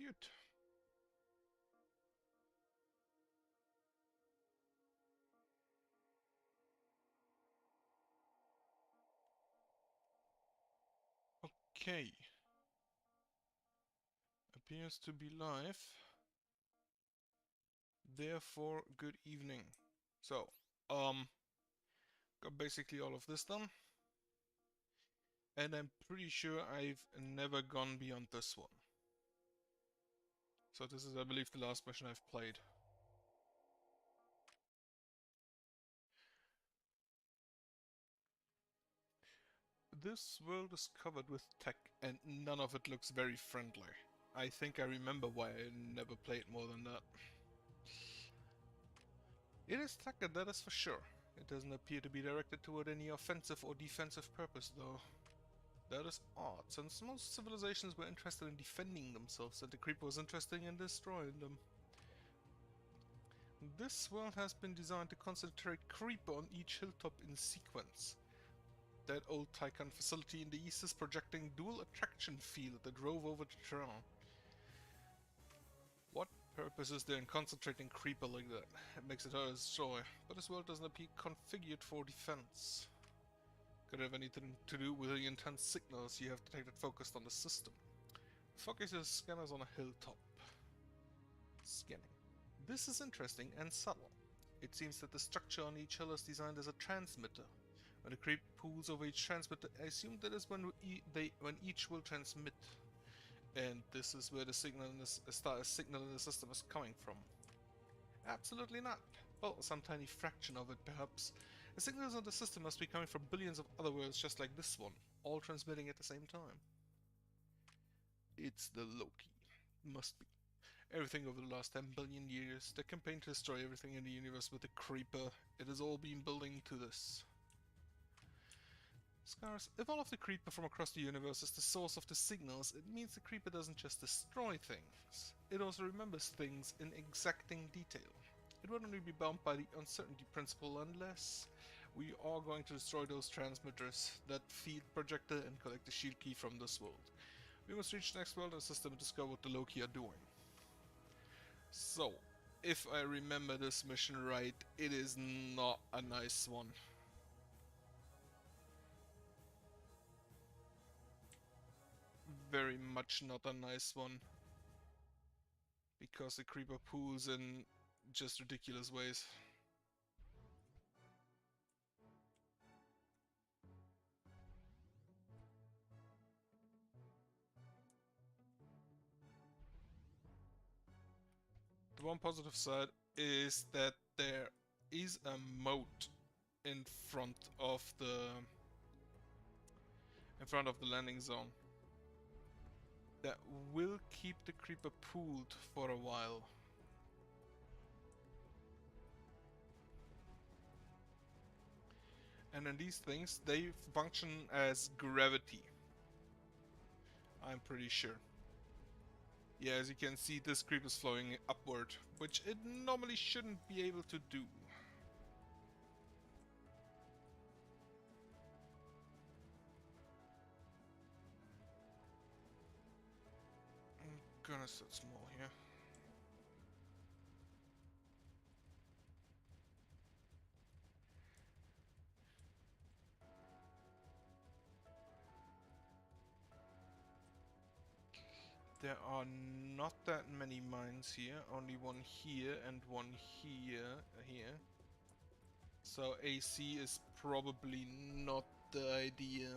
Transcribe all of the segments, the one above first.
Gut. Okay. Appears to be live. Therefore, good evening. So, got basically all of this done. And I'm pretty sure I've never gone beyond this one. So this is, I believe, the last mission I've played. This world is covered with tech, and none of it looks very friendly. I think I remember why I never played more than that. It is tech, that is for sure. It doesn't appear to be directed toward any offensive or defensive purpose, though. That is odd, since most civilizations were interested in defending themselves, and the Creeper was interested in destroying them. This world has been designed to concentrate Creeper on each hilltop in sequence. That old Tycon facility in the east is projecting dual attraction field that drove over the terrain. What purpose is there in concentrating Creeper like that? It makes it hard to destroy, but this world doesn't appear configured for defense. Could it have anything to do with the intense signals you have detected focused on the system? Focus your scanners on a hilltop. Scanning. This is interesting and subtle. It seems that the structure on each hill is designed as a transmitter. When the creep pulls over each transmitter, I assume that is when each will transmit. And this is where the signal in the system is coming from. Absolutely not. Well, some tiny fraction of it, perhaps. The signals in the system must be coming from billions of other worlds just like this one, all transmitting at the same time. It's the Loki. Must be. Everything over the last 10 billion years, the campaign to destroy everything in the universe with the Creeper, it has all been building to this. Scars, if all of the Creeper from across the universe is the source of the signals, it means the Creeper doesn't just destroy things, it also remembers things in exacting detail. It would only be bound by the uncertainty principle unless we are going to destroy those transmitters, that feed projector, and collect the shield key from this world. We must reach the next world in the system and discover what the Loki are doing. So, if I remember this mission right, it is not a nice one. Very much not a nice one. Because the creeper pools in just ridiculous ways. The one positive side is that there is a moat in front of the landing zone that will keep the creeper pooled for a while. And then these things, they function as gravity. I'm pretty sure. Yeah, as you can see, this creep is flowing upward, which it normally shouldn't be able to do. I'm gonna set small here. There are not that many mines here, only one here and one here. So AC is probably not the idea.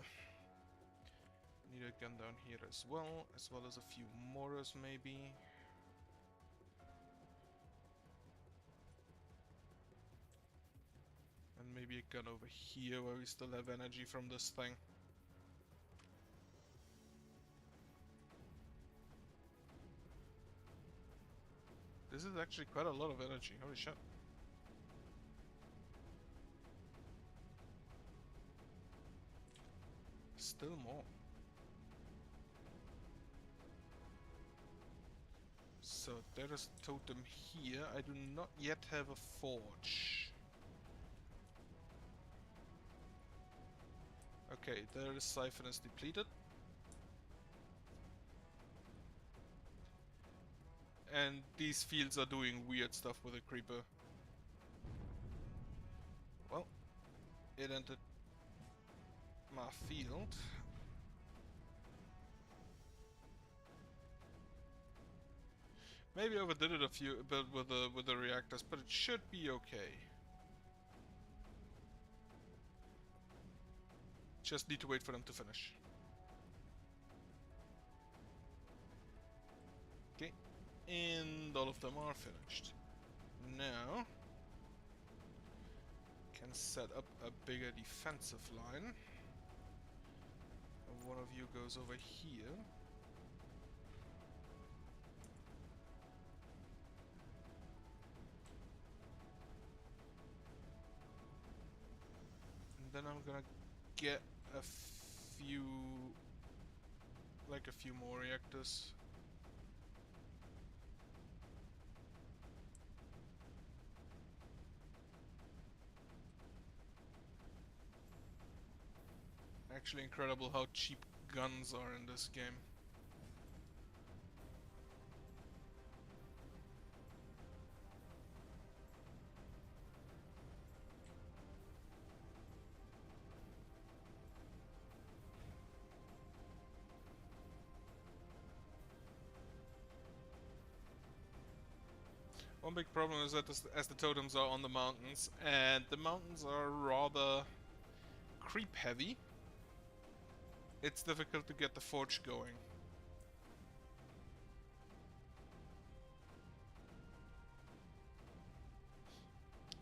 Need a gun down here as well as a few mortars maybe. And maybe a gun over here where we still have energy from this thing. This is actually quite a lot of energy, holy shit. Still more. So there is a totem here. I do not yet have a forge. Okay, there is siphon is depleted. and these fields are doing weird stuff with a creeper. Well, it entered my field. Maybe I overdid it a bit with the reactors, but it should be okay. Just need to wait for them to finish. Okay, and all of them are finished. Now, can set up a bigger defensive line. And one of you goes over here. And then I'm gonna get a few more reactors. Actually incredible how cheap guns are in this game. One big problem is that as the totems are on the mountains, and the mountains are rather creep heavy, it's difficult to get the forge going.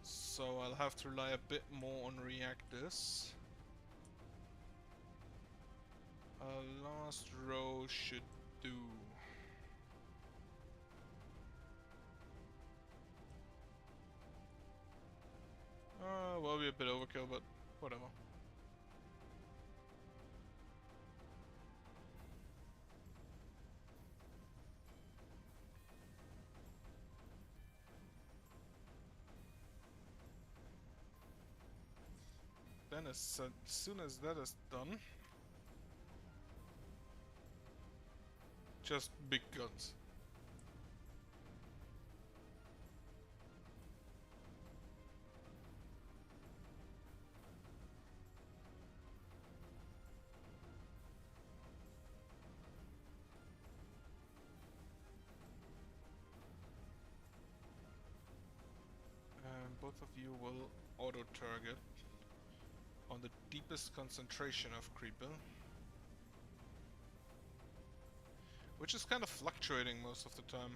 So I'll have to rely a bit more on reactors. Last row should do. Will be a bit overkill, but whatever. Then as soon as that is done, just big guns. And both of you will auto-target on the deepest concentration of creeper, which is kind of fluctuating most of the time.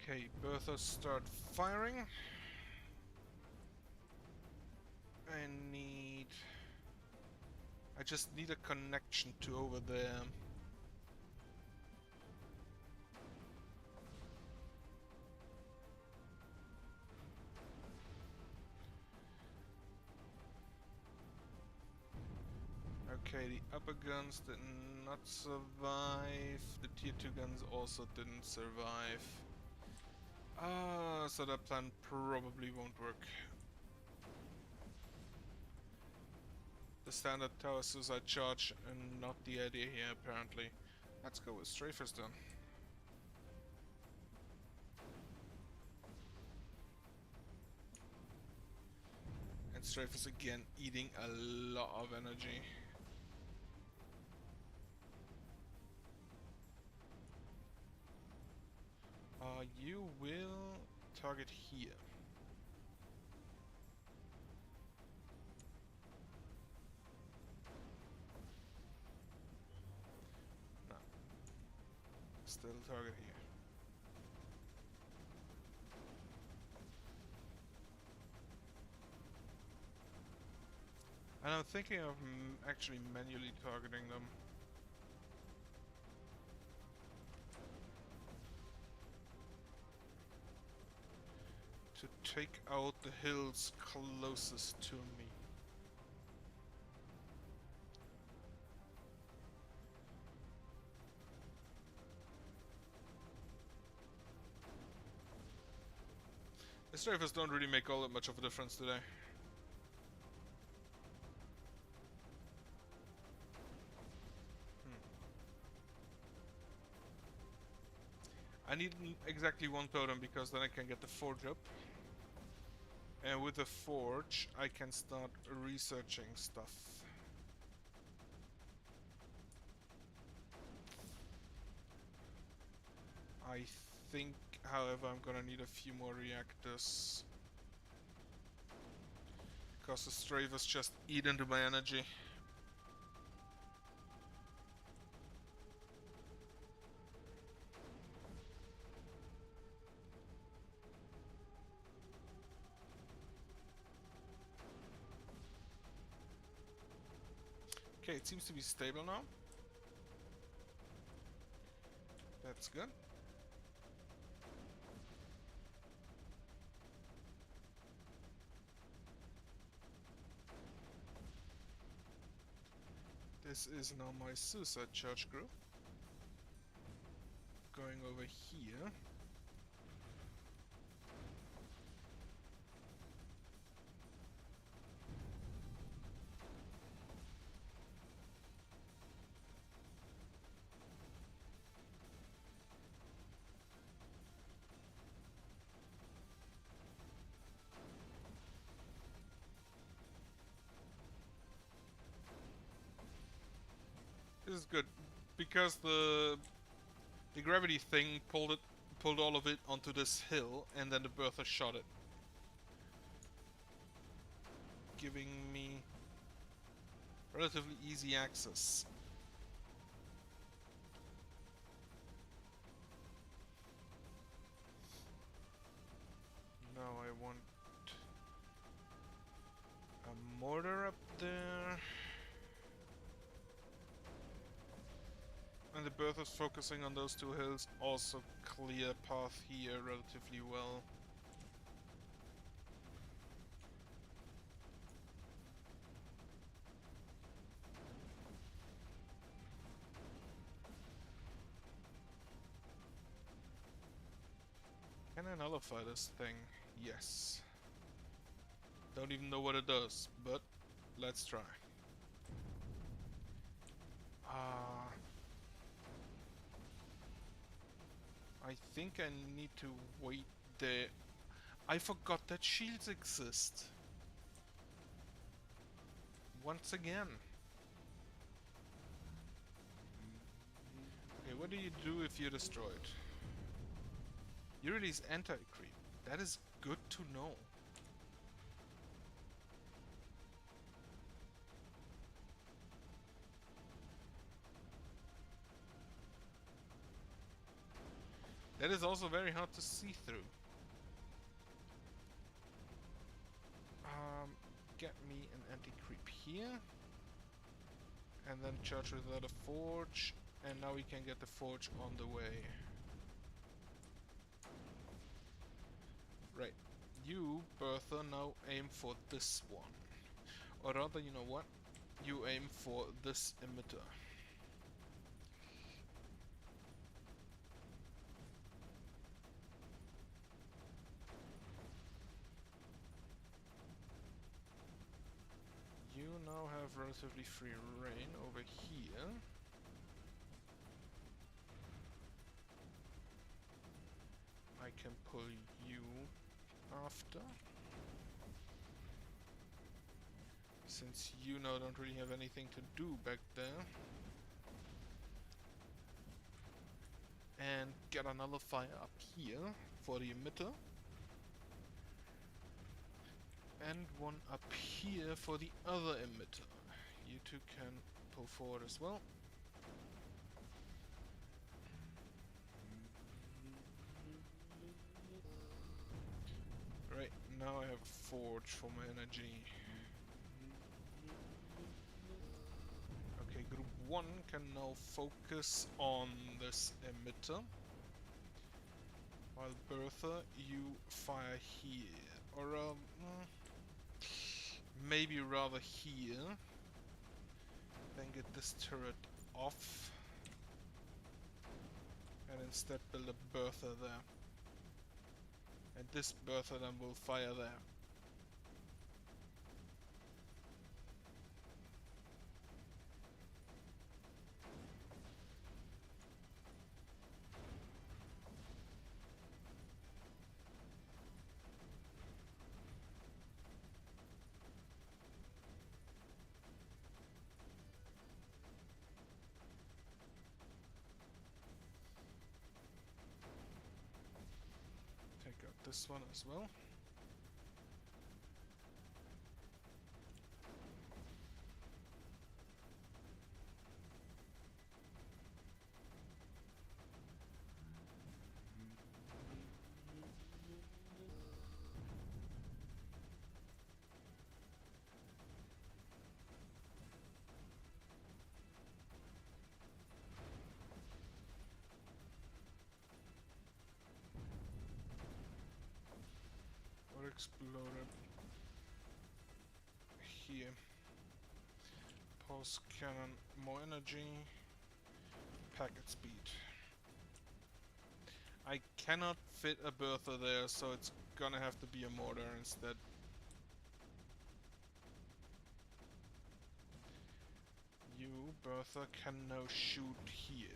Okay, Bertha, start firing. I just need a connection to over there. Okay, the upper guns did not survive. The tier 2 guns also didn't survive. So that plan probably won't work. The standard tower suicide charge and not the idea here, apparently. Let's go with strafers then. And strafers again eating a lot of energy. You will target here. No. Still target here. And I'm thinking of actually manually targeting them. to take out the hills closest to me. The strafers don't really make all that much of a difference today. I need exactly one totem because then I can get the forge up. And with the forge, I can start researching stuff. I think, however, I'm gonna need a few more reactors. Because the strafers just eat into my energy. Okay, it seems to be stable now. That's good. This is now my suicide charge group. Going over here. This is good because the gravity thing pulled all of it onto this hill, and then the Bertha shot it, giving me relatively easy access. Now I want a mortar up there. And the Bertha's focusing on those two hills, also clear path here relatively well. Can I nullify this thing? Yes. Don't even know what it does, but let's try. I think I need to wait there. I forgot that shields exist. Once again. Okay, what do you do if you're destroyed? You release anti-creep. That is good to know. That is also very hard to see through. Get me an anti-creep here. And then charge without a forge. And now we can get the forge on the way. Right. You, Bertha, now aim for this one. Or rather, you know what? You aim for this emitter. You now have relatively free reign over here. I can pull you after. Since you now don't really have anything to do back there. And get a nullifier up here for the emitter. And one up here for the other emitter. You two can pull forward as well. Right, now I have a forge for my energy. Okay, group 1 can now focus on this emitter. While Bertha, you fire here. Or, maybe rather here. Then get this turret off. And instead build a Bertha there. And this Bertha then will fire there. Take out this one as well. Or exploded here. Pulse cannon, more energy, packet speed. I cannot fit a Bertha there, so it's gonna have to be a mortar instead. You, Bertha, can now shoot here.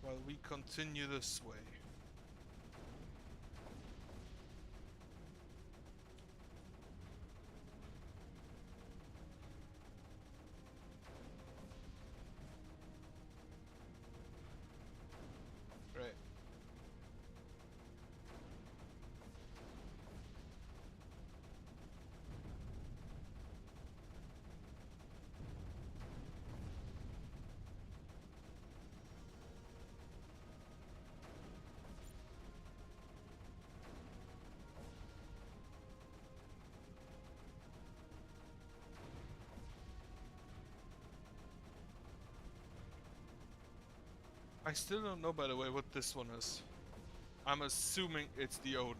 While we continue this way. Right. I still don't know, by the way, what this one is. I'm assuming it's the Odin.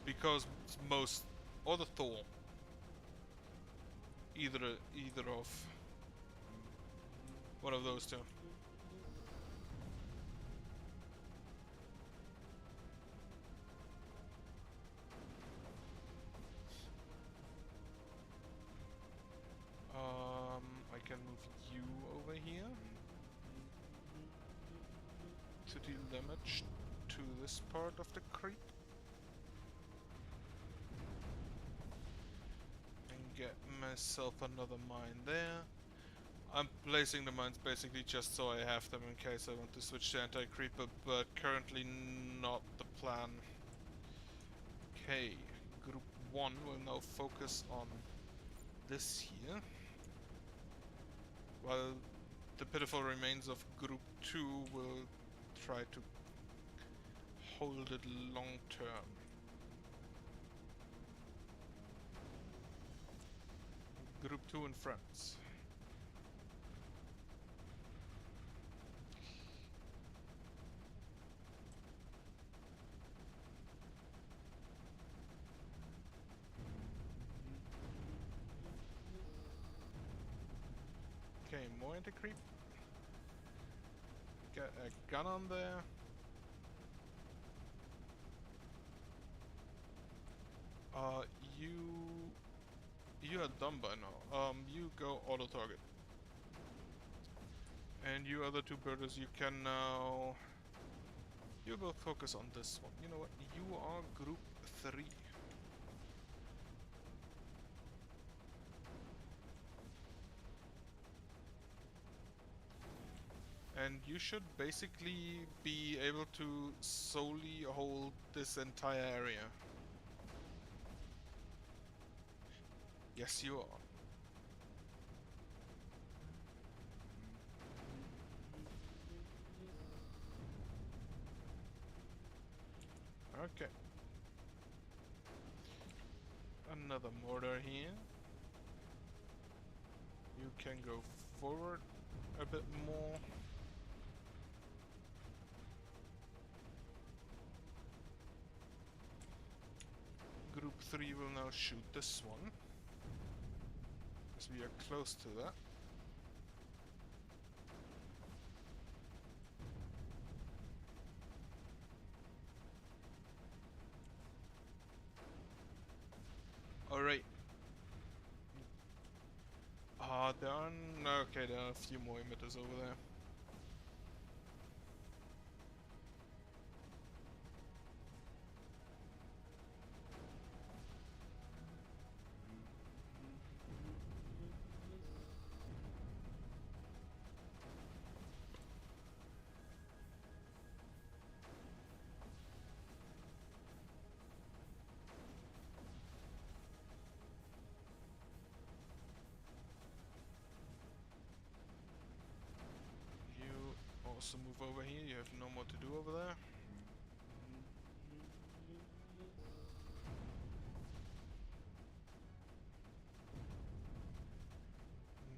Because it's most... or the Thor. Either of... one of those two. I can move you over here. To deal damage to this part of the creep. And get myself another mine there. I'm placing the mines basically just so I have them in case I want to switch to anti-creeper, but currently not the plan. Okay, group 1 will now focus on this here. While the pitiful remains of group 2 will try to hold it long term. Group 2 in France. Okay, more anti-creep. Get a gun on there. You are done by now. You go auto target. And you other two birders, you can now... You will focus on this one. You know what? You are group 3. And you should basically be able to solely hold this entire area. Yes, you are. Okay. Another mortar here. You can go forward a bit more. 3 will now shoot this one, as we are close to that. Alright. There are... okay, there are a few more emitters over there. Also move over here, you have no more to do over there.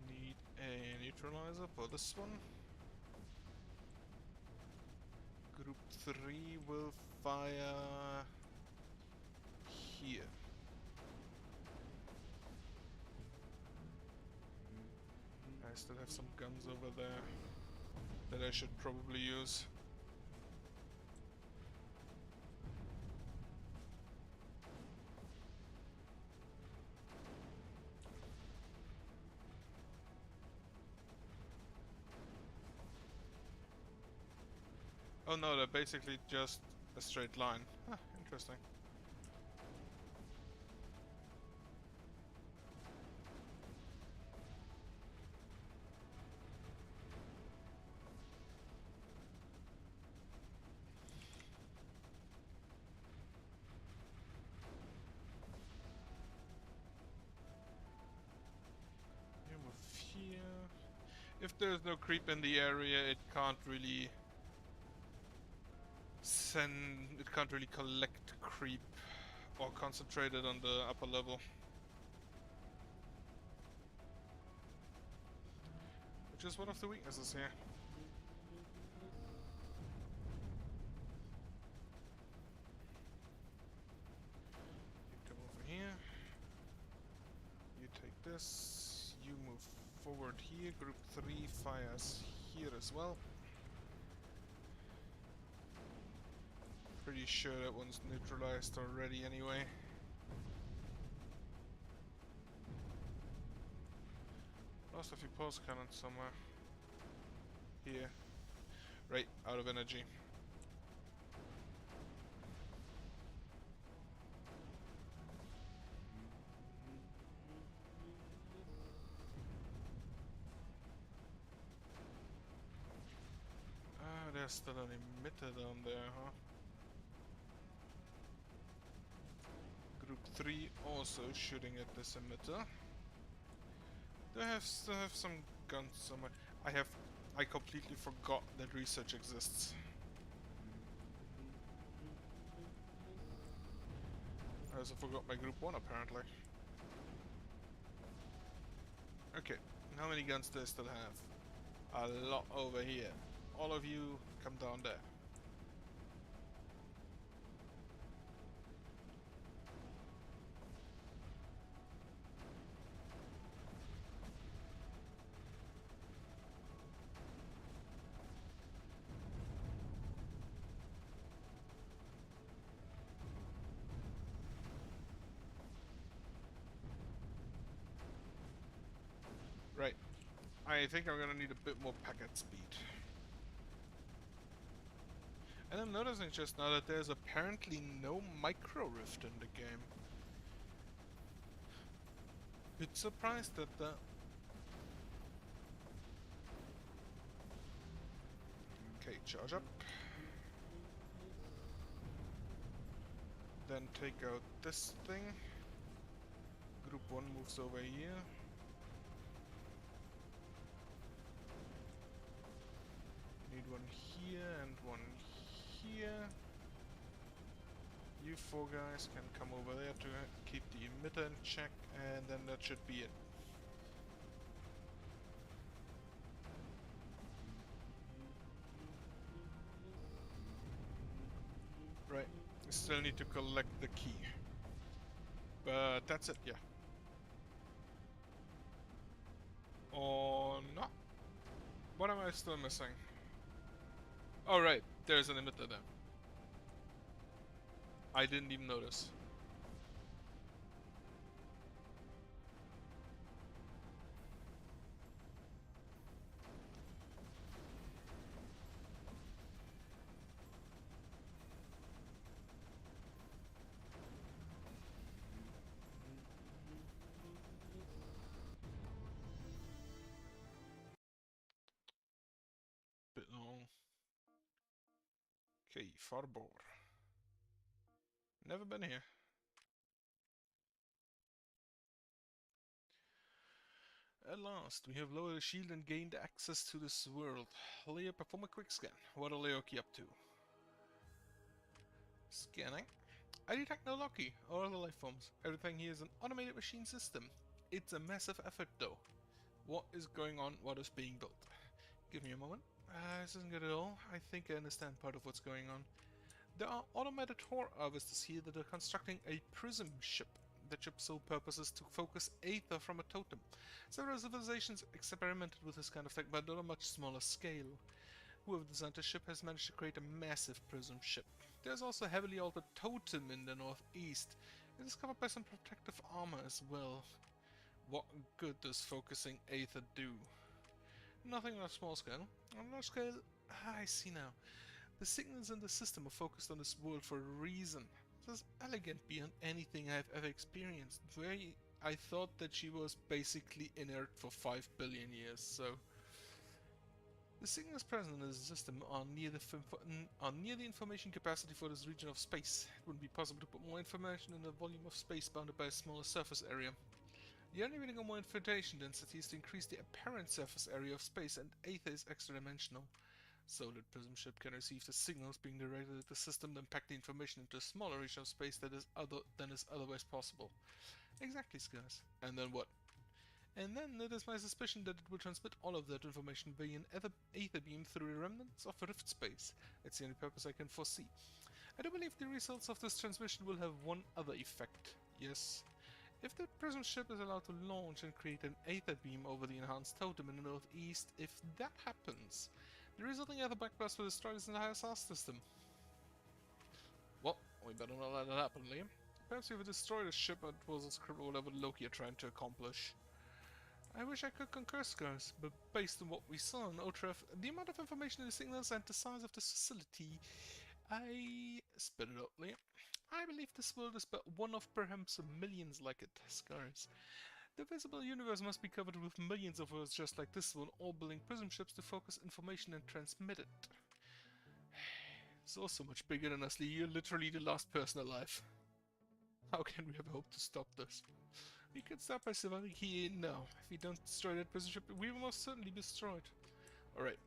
Need a neutralizer for this one. Group 3 will fire here. I still have some guns over there that I should probably use. Oh no, they're basically just a straight line. Huh, interesting. If there's no creep in the area, it can't really collect creep or concentrate it on the upper level. Which is one of the weaknesses here. You come over here. You take this. You move forward here. Group 3 fires here as well. Pretty sure that one's neutralized already anyway. Lost a few pulse cannons somewhere. Here. Right, out of energy. There's still an emitter down there, huh? Group 3 also shooting at this emitter. They still have some guns somewhere. I completely forgot that research exists. I also forgot my group 1 apparently. Okay, how many guns do I still have? A lot over here. All of you come down there. Right. I think I'm gonna need a bit more packet speed. And I'm noticing just now that there's apparently no micro rift in the game. Bit surprised at that. Okay, charge up. Then take out this thing. Group 1 moves over here. Need one here and one here. You 4 guys can come over there to keep the emitter in check, and then that should be it. Right, we still need to collect the key. But that's it, yeah. Or not. What am I still missing? Oh right, there's an emitter there. I didn't even notice. Bit long. Okay, Farbor. Never been here. At last, we have lowered the shield and gained access to this world. Leo, perform a quick scan. What are Leoki up to? Scanning. I detect no Loki or other life forms. Everything here is an automated machine system. It's a massive effort though. What is going on? What is being built? Give me a moment. This isn't good at all. I think I understand part of what's going on. There are automated Horde harvesters here that are constructing a prism ship. The ship's sole purpose is to focus Aether from a totem. Several civilizations experimented with this kind of tech, but on a much smaller scale. Whoever designed the ship has managed to create a massive prism ship. There's also a heavily altered totem in the northeast. It is covered by some protective armor as well. What good does focusing Aether do? Nothing on a small scale. On a large scale, I see now. The signals in the system are focused on this world for a reason. This is elegant beyond anything I've ever experienced. I thought that she was basically inert for 5 billion years, so... The signals present in the system are near the information capacity for this region of space. It wouldn't be possible to put more information in a volume of space bounded by a smaller surface area. The only way to get more information density is to increase the apparent surface area of space, and Aether is extra-dimensional. So that Prism Ship can receive the signals being directed at the system, then pack the information into a smaller region of space than is otherwise possible. Exactly, Skars. And then what? And then it is my suspicion that it will transmit all of that information via an Aether beam through the remnants of rift space. That's the only purpose I can foresee. I do believe the results of this transmission will have one other effect. Yes. If the Prism ship is allowed to launch and create an Aether beam over the enhanced totem in the northeast, if that happens, the resulting Aether backblast will destroy this entire star system. Well, we better not let that happen, Liam. Perhaps we will destroy the ship and it was a script or whatever Loki are trying to accomplish. I wish I could concur, Skars, but based on what we saw in Otref, the amount of information in the signals and the size of this facility, I spit it out, Liam. I believe this world is but one of perhaps millions like it, Skars. The visible universe must be covered with millions of worlds just like this one, all building prism ships to focus information and transmit it. It's all so much bigger than us, Lee. You're literally the last person alive. How can we ever hope to stop this? We can stop by surviving here now. If we don't destroy that prison ship, we will most certainly be destroyed. Alright,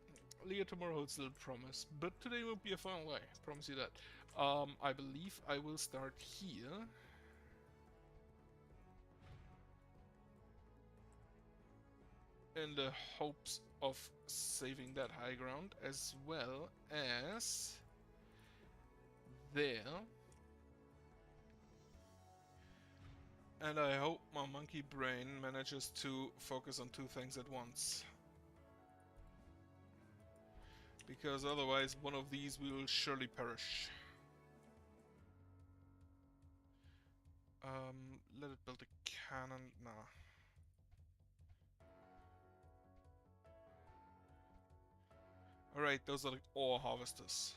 Leah tomorrow holds little promise, but today won't be a final day, I promise you that. I believe I will start here. In the hopes of saving that high ground, as well as there. And I hope my monkey brain manages to focus on two things at once. Because otherwise one of these will surely perish. Let it build a cannon. Nah. Alright, those are the ore harvesters.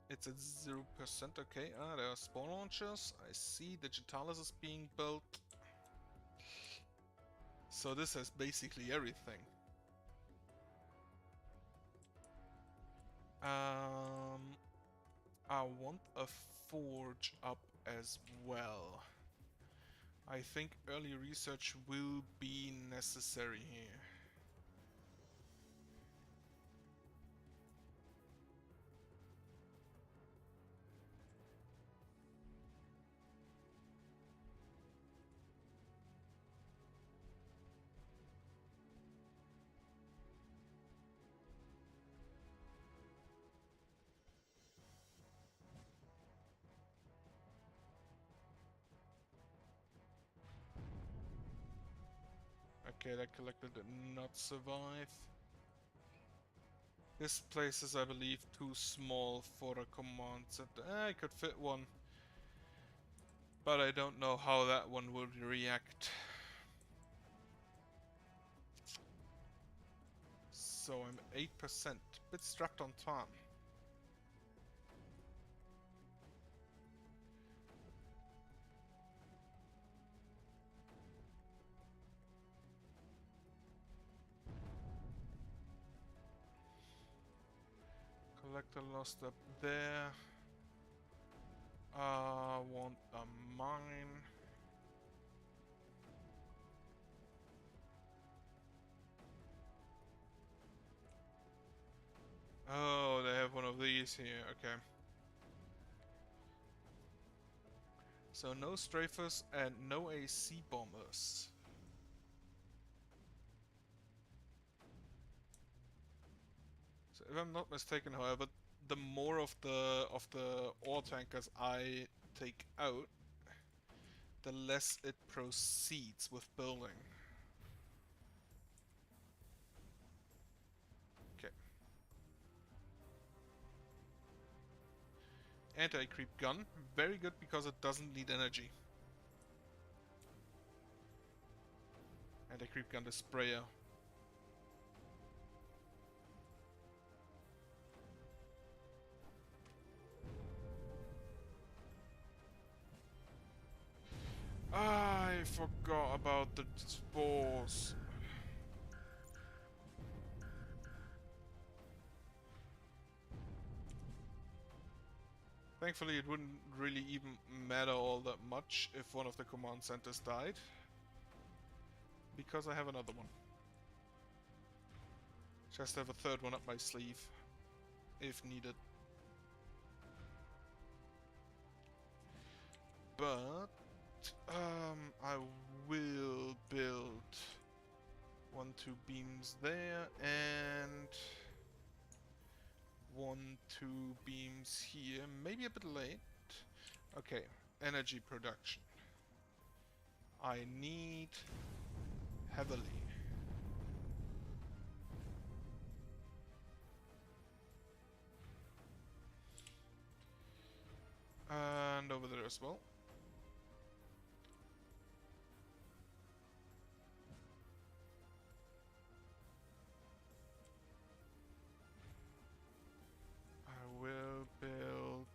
It's at 0%, okay. Ah, there are spawn launchers. I see Digitalis is being built. So this has basically everything. I want a forge up as well. I think early research will be necessary here. Okay, that collector did not survive. This place is, I believe, too small for a command center. I could fit one, but I don't know how that one would react. So I'm 8%, bit strapped on time. Collector lost up there. Want a mine. Oh, they have one of these here, okay. So no strafers and no AC bombers. So if I'm not mistaken, however, the more of the ore tankers I take out, the less it proceeds with building. Okay. Anti-creep gun, very good because it doesn't need energy. Anti-creep gun, the sprayer. I forgot about the spores. Thankfully, it wouldn't really even matter all that much if one of the command centers died. Because I have another one. Just have a third one up my sleeve. If needed. But I will build 1-2 beams there and 1-2 beams here. Maybe a bit late. Okay, energy production. I need heavily. And over there as well. I will build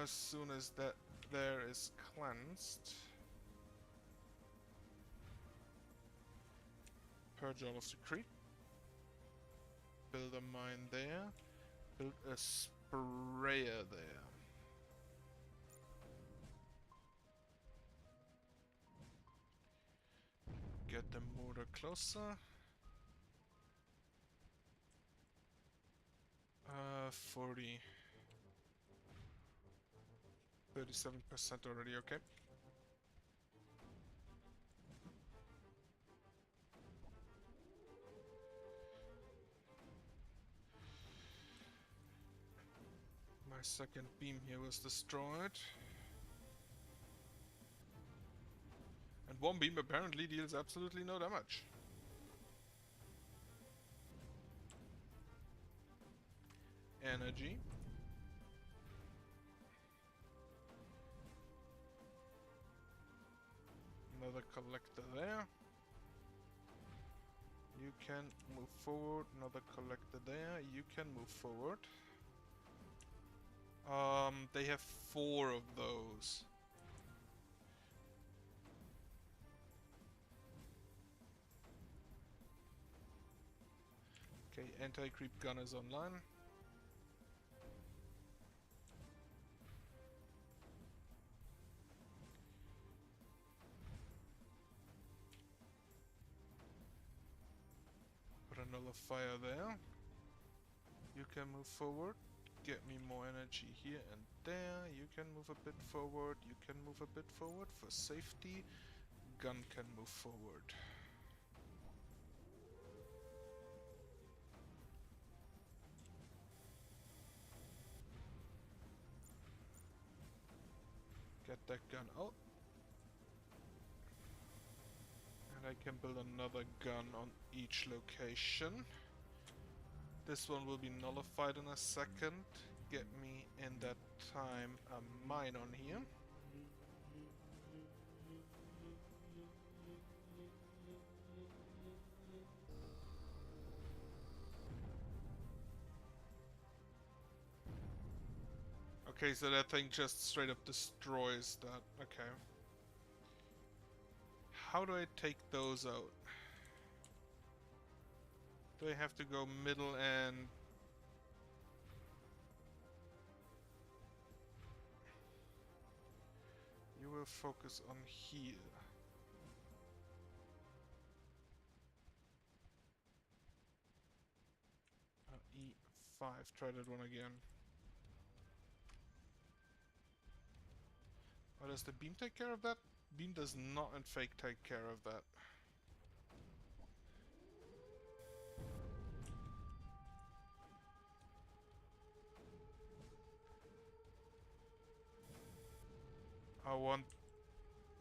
as soon as that there is cleansed. Purge all of the creep. Build a mine there. Build a sprayer there. Get the mortar closer. 40. 37% already, okay. My second beam here was destroyed. And one beam apparently deals absolutely no damage. Energy. Another collector there. You can move forward. Another collector there. You can move forward. They have 4 of those. Okay, anti-creep gun is online. Put a nullifier there. You can move forward. Get me more energy here and there. You can move a bit forward. You can move a bit forward for safety. Gun can move forward. Get that gun out. And And I can build another gun on each location. This one will be nullified in a second. Get me in that time a mine on here. Okay, so that thing just straight up destroys that. Okay. How do I take those out? Do I have to go middle and... You will focus on here. E5. Try that one again. Oh, does the beam take care of that? Beam does not in fake take care of that.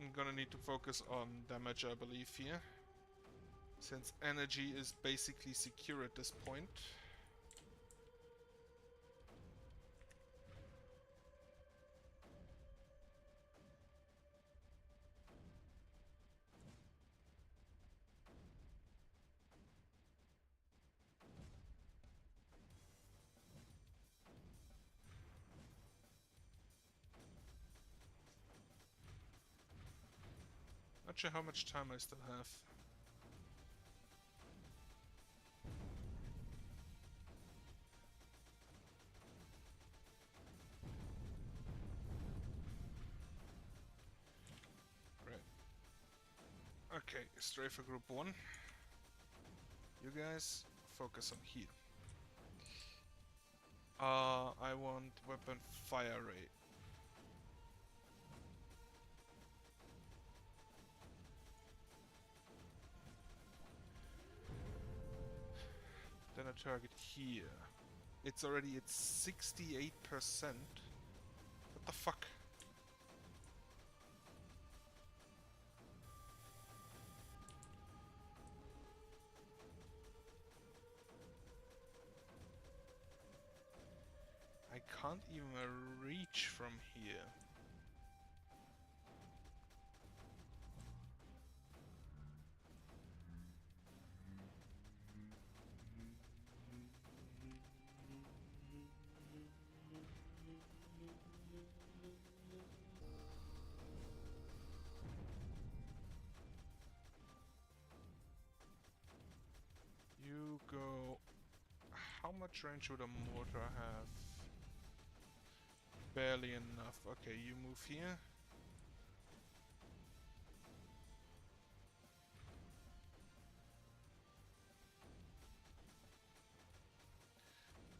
I'm gonna need to focus on damage, I believe, here. Since energy is basically secure at this point. Not sure how much time I still have. Right. Okay, Strafer Group 1. You guys, focus on here. I want weapon fire rate. Then a target here. It's already at 68%. What the fuck? I can't even reach from here. You go... How much range would a mortar have? Barely enough. Okay, you move here.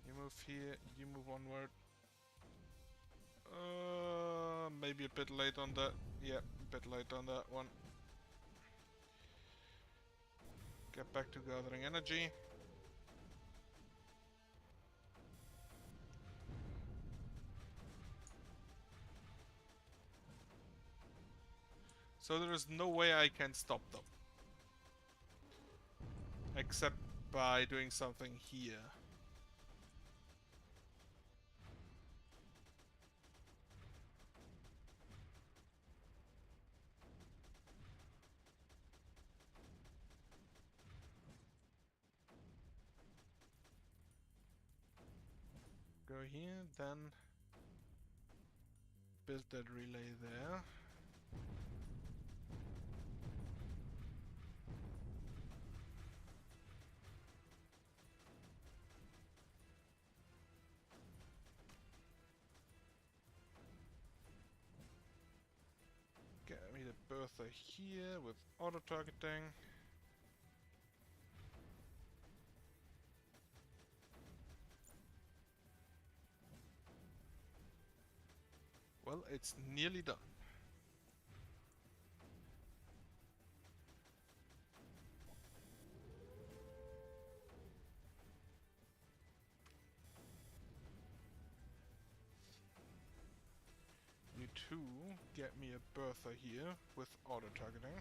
You move here, you move onward. Maybe a bit late on that. Yeah, a bit late on that one. Get back to gathering energy. So there is no way I can stop them. Except by doing something here. Go here, then build that relay there. Get me the Bertha here with auto-targeting. Well, it's nearly done. You two get me a Bertha here with auto-targeting.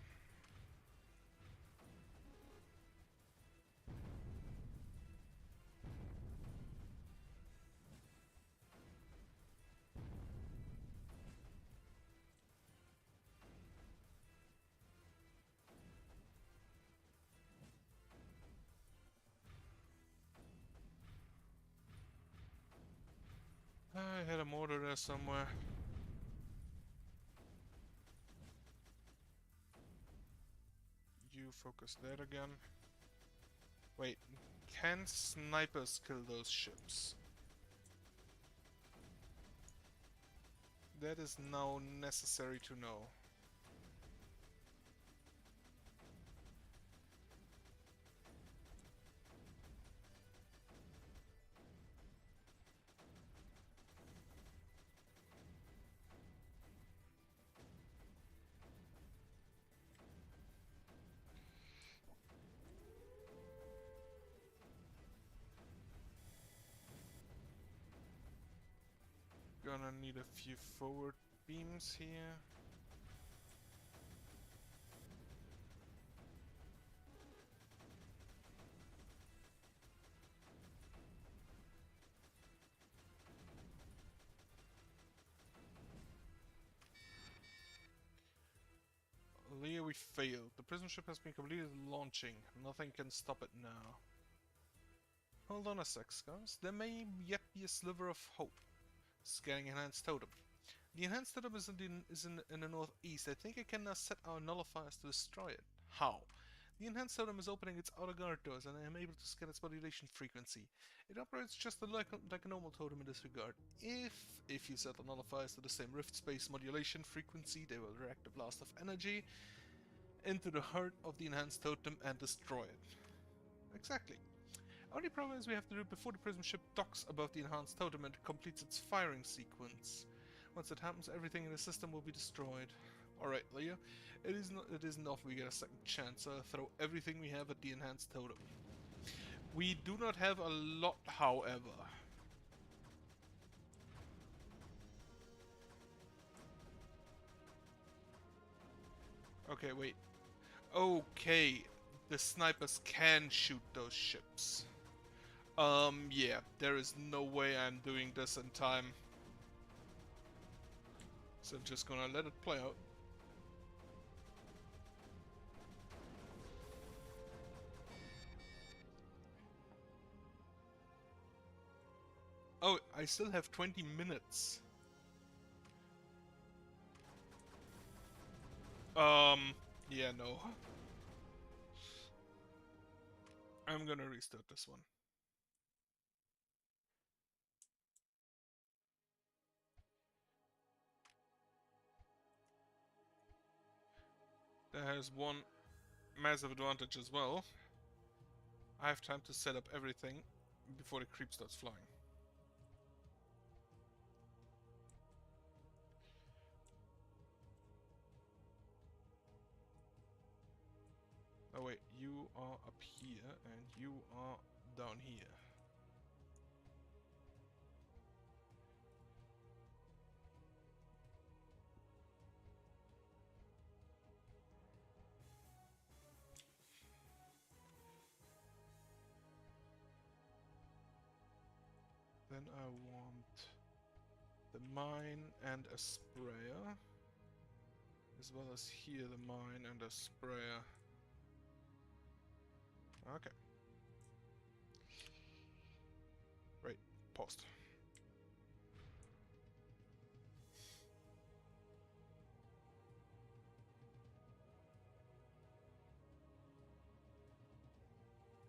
I had a mortar there somewhere. You focus that again. Wait, can snipers kill those ships? That is now necessary to know. Gonna need a few forward beams here. Leah, we failed. The prison ship has been completed launching. Nothing can stop it now. Hold on a sec, Scars. There may yet be a sliver of hope. Scanning Enhanced Totem. The Enhanced Totem is in the northeast. I think I can now set our nullifiers to destroy it. How? The Enhanced Totem is opening its outer guard doors, and I am able to scan its modulation frequency. It operates just like a normal totem in this regard. If you set the nullifiers to the same rift space modulation frequency, they will direct a blast of energy into the heart of the Enhanced Totem and destroy it. Exactly. Only problem is we have to do it before the prism ship docks above the Enhanced Totem and completes its firing sequence. Once it happens, everything in the system will be destroyed. Alright, Leah, it isn't often we get a second chance, so I'll throw everything we have at the Enhanced Totem. We do not have a lot, however. Okay, wait. Okay, the snipers can shoot those ships. Yeah, there is no way I'm doing this in time. So I'm just gonna let it play out. Oh, I still have 20 minutes. Yeah, no. I'm gonna restart this one. That has one massive advantage as well. I have time to set up everything before the creep starts flying. Oh wait, you are up here and you are down here. Then I want the mine and a sprayer. As well as here the mine and a sprayer. Okay. Right, paused.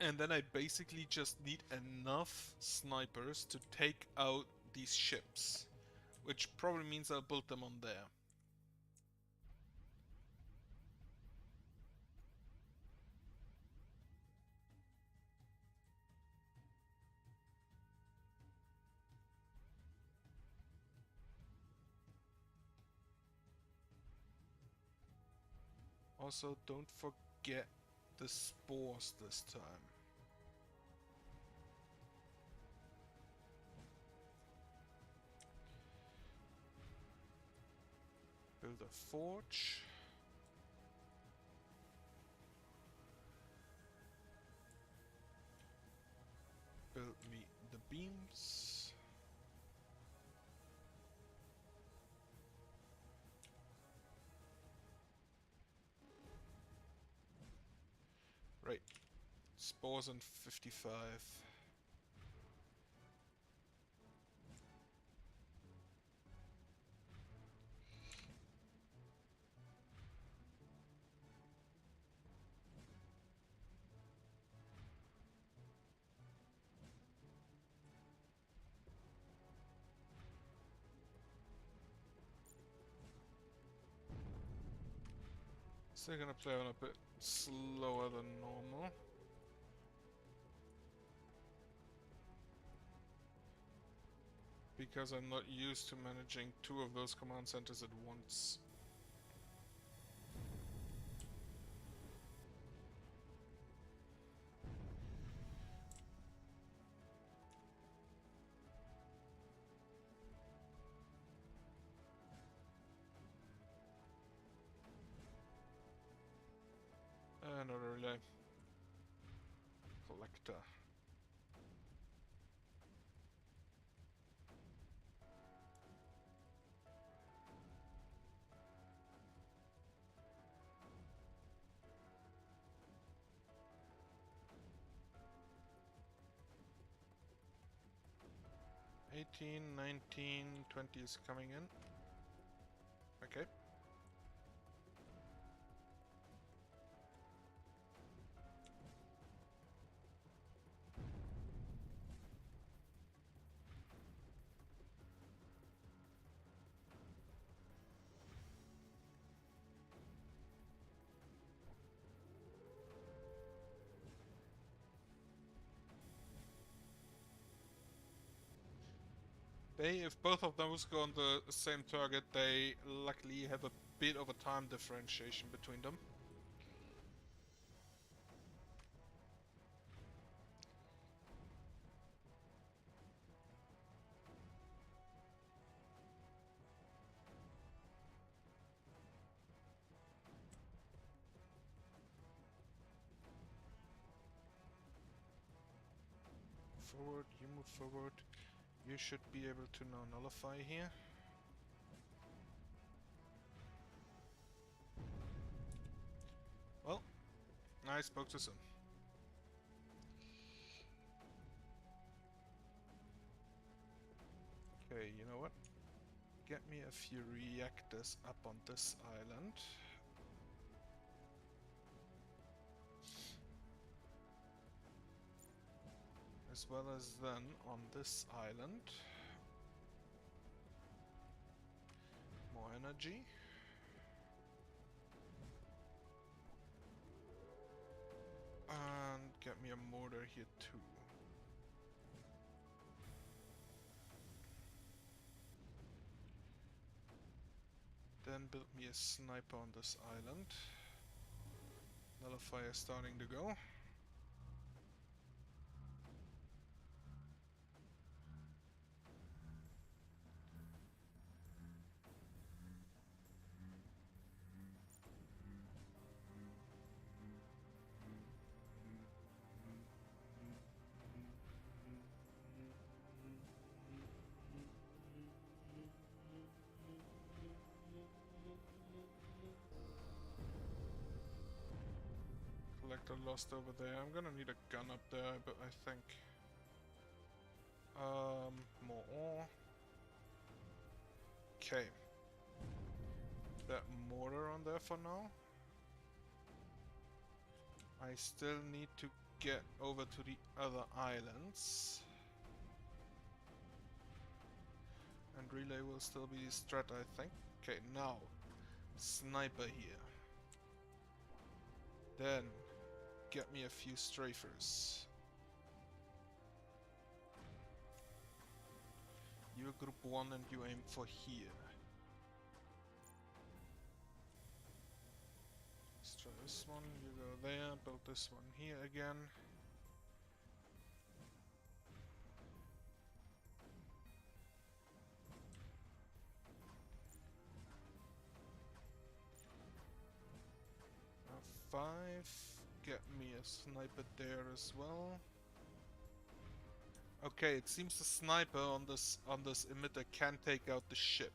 And then I basically just need enough snipers to take out these ships. Which probably means I'll build them on there. Also, don't forget the spores this time. Build a forge. Build me the beams. Right. Spores on 55. So gonna play on a bit slower than normal. Because I'm not used to managing two of those command centers at once. Another relay. Collector. $18, $19, $20 is coming in. Okay. If both of those go on the same target, they luckily have a bit of a time differentiation between them. Forward, you move forward. You should be able to now nullify here. Well, I spoke too soon. Okay, you know what? Get me a few reactors up on this island. As well as then on this island. More energy. And get me a mortar here too. Then build me a sniper on this island. Nullifier starting to go. Collector lost over there. I'm gonna need a gun up there, but I think. More ore. Okay. That mortar on there for now. I still need to get over to the other islands. And relay will still be strat, I think. Okay, now. Sniper here. Then, get me a few strafers. You're group 1 and you aim for here. Let's try this one, you go there, build this one here again. Now 5, get me a sniper there as well. Okay, it seems the sniper on this emitter can take out the ship.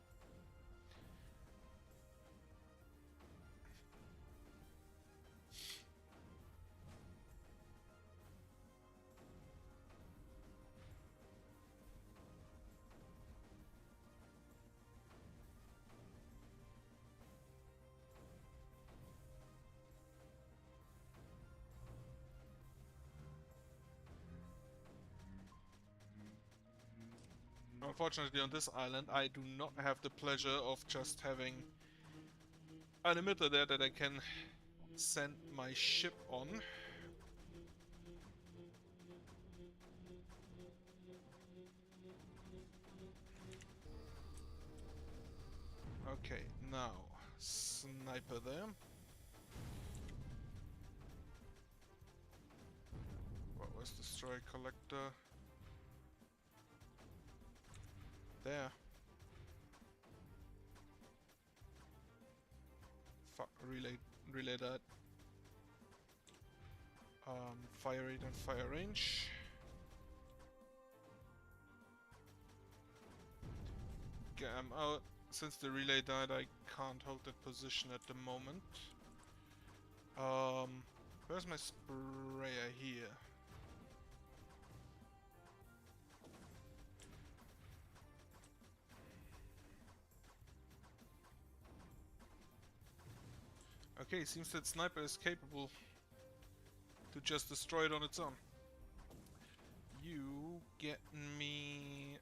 Unfortunately, on this island, I do not have the pleasure of just having an emitter there that I can send my ship on. Okay, now sniper there. What was destroy collector? There. Fuck, relay that. Fire rate and fire range. Okay, I'm out. Since the relay died, I can't hold that position at the moment. Where's my sprayer here? Okay, seems that sniper is capable to just destroy it on its own. You get me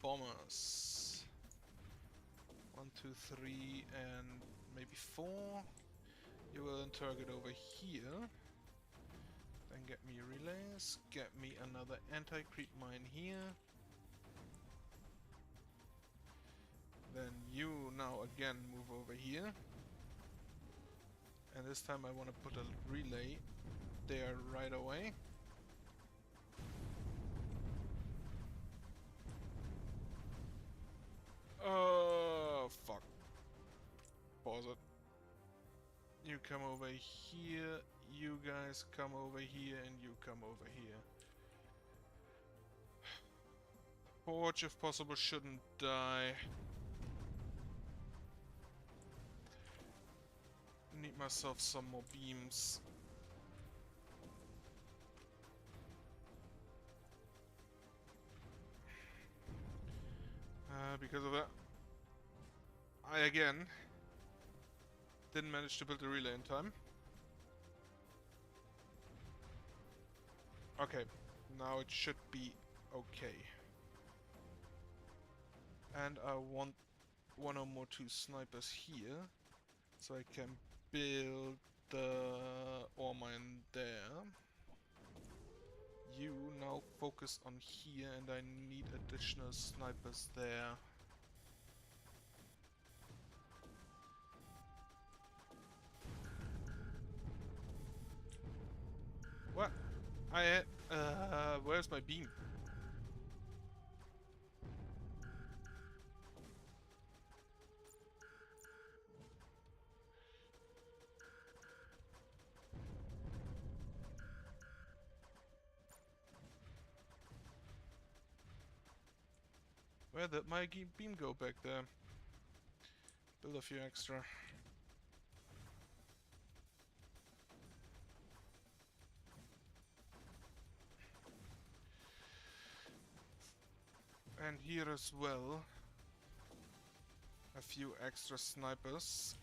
bombers. 1, 2, 3, and maybe 4. You will then target over here. Then get me relays. Get me another anti-creep mine here. Then you now again move over here. And this time I want to put a relay there right away. Oh, fuck. Pause it. You come over here, you guys come over here, and you come over here. Forge, if possible, shouldn't die. Need myself some more beams. Because of that, I again didn't manage to build a relay in time. Okay, now it should be okay. And I want one or more 2 snipers here, so I can build the ore mine there. You now focus on here, and I need additional snipers there. What? Where's my beam? Where did my beam go back there? Build a few extra. And here as well, a few extra snipers.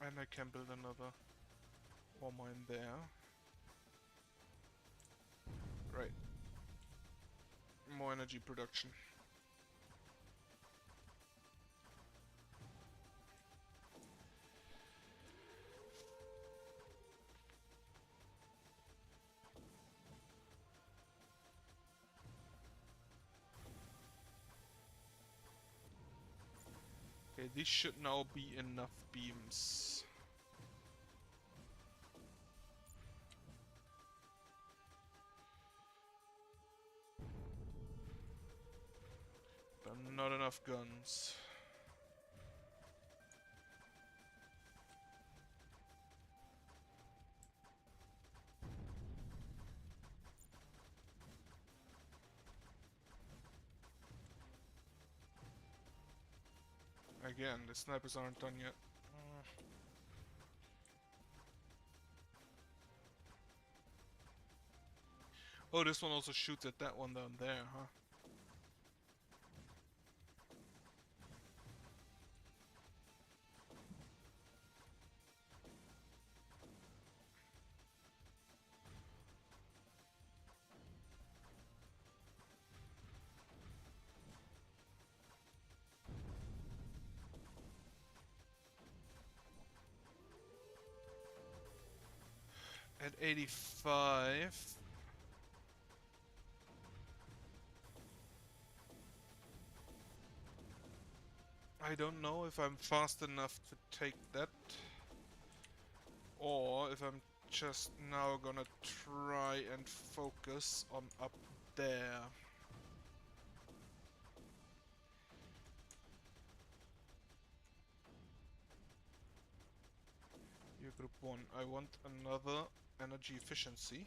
And I can build another ore mine there. Right. More energy production. Okay, these should now be enough beams. But not enough guns. Again, the snipers aren't done yet. Oh, this one also shoots at that one down there, huh? At 85. I don't know if I'm fast enough to take that, or if I'm just now gonna try and focus on up there. You group 1, I want another energy efficiency.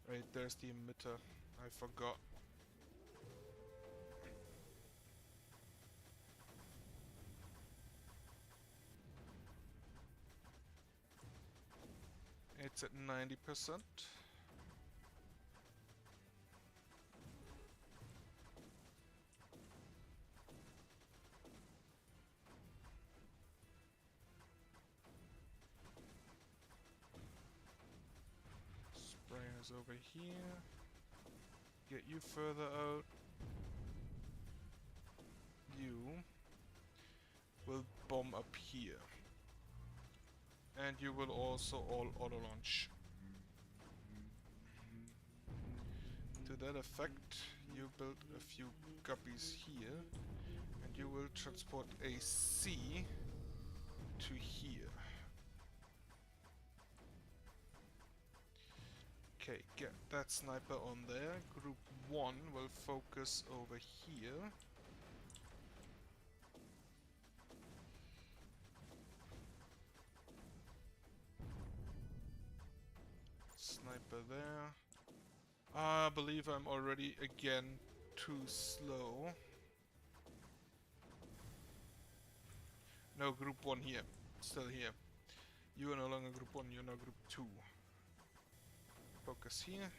Right, there's the emitter. I forgot. It's at 90%. Sprayers over here. Get you further out. You will bomb up here. And you will also all auto launch. To that effect, you build a few guppies here, and you will transport a C to here. Okay, get that sniper on there. Group 1 will focus over here. Sniper there. I believe I'm already again too slow. No, group 1 here. Still here. You are no longer group 1, you're now group 2. Focus here.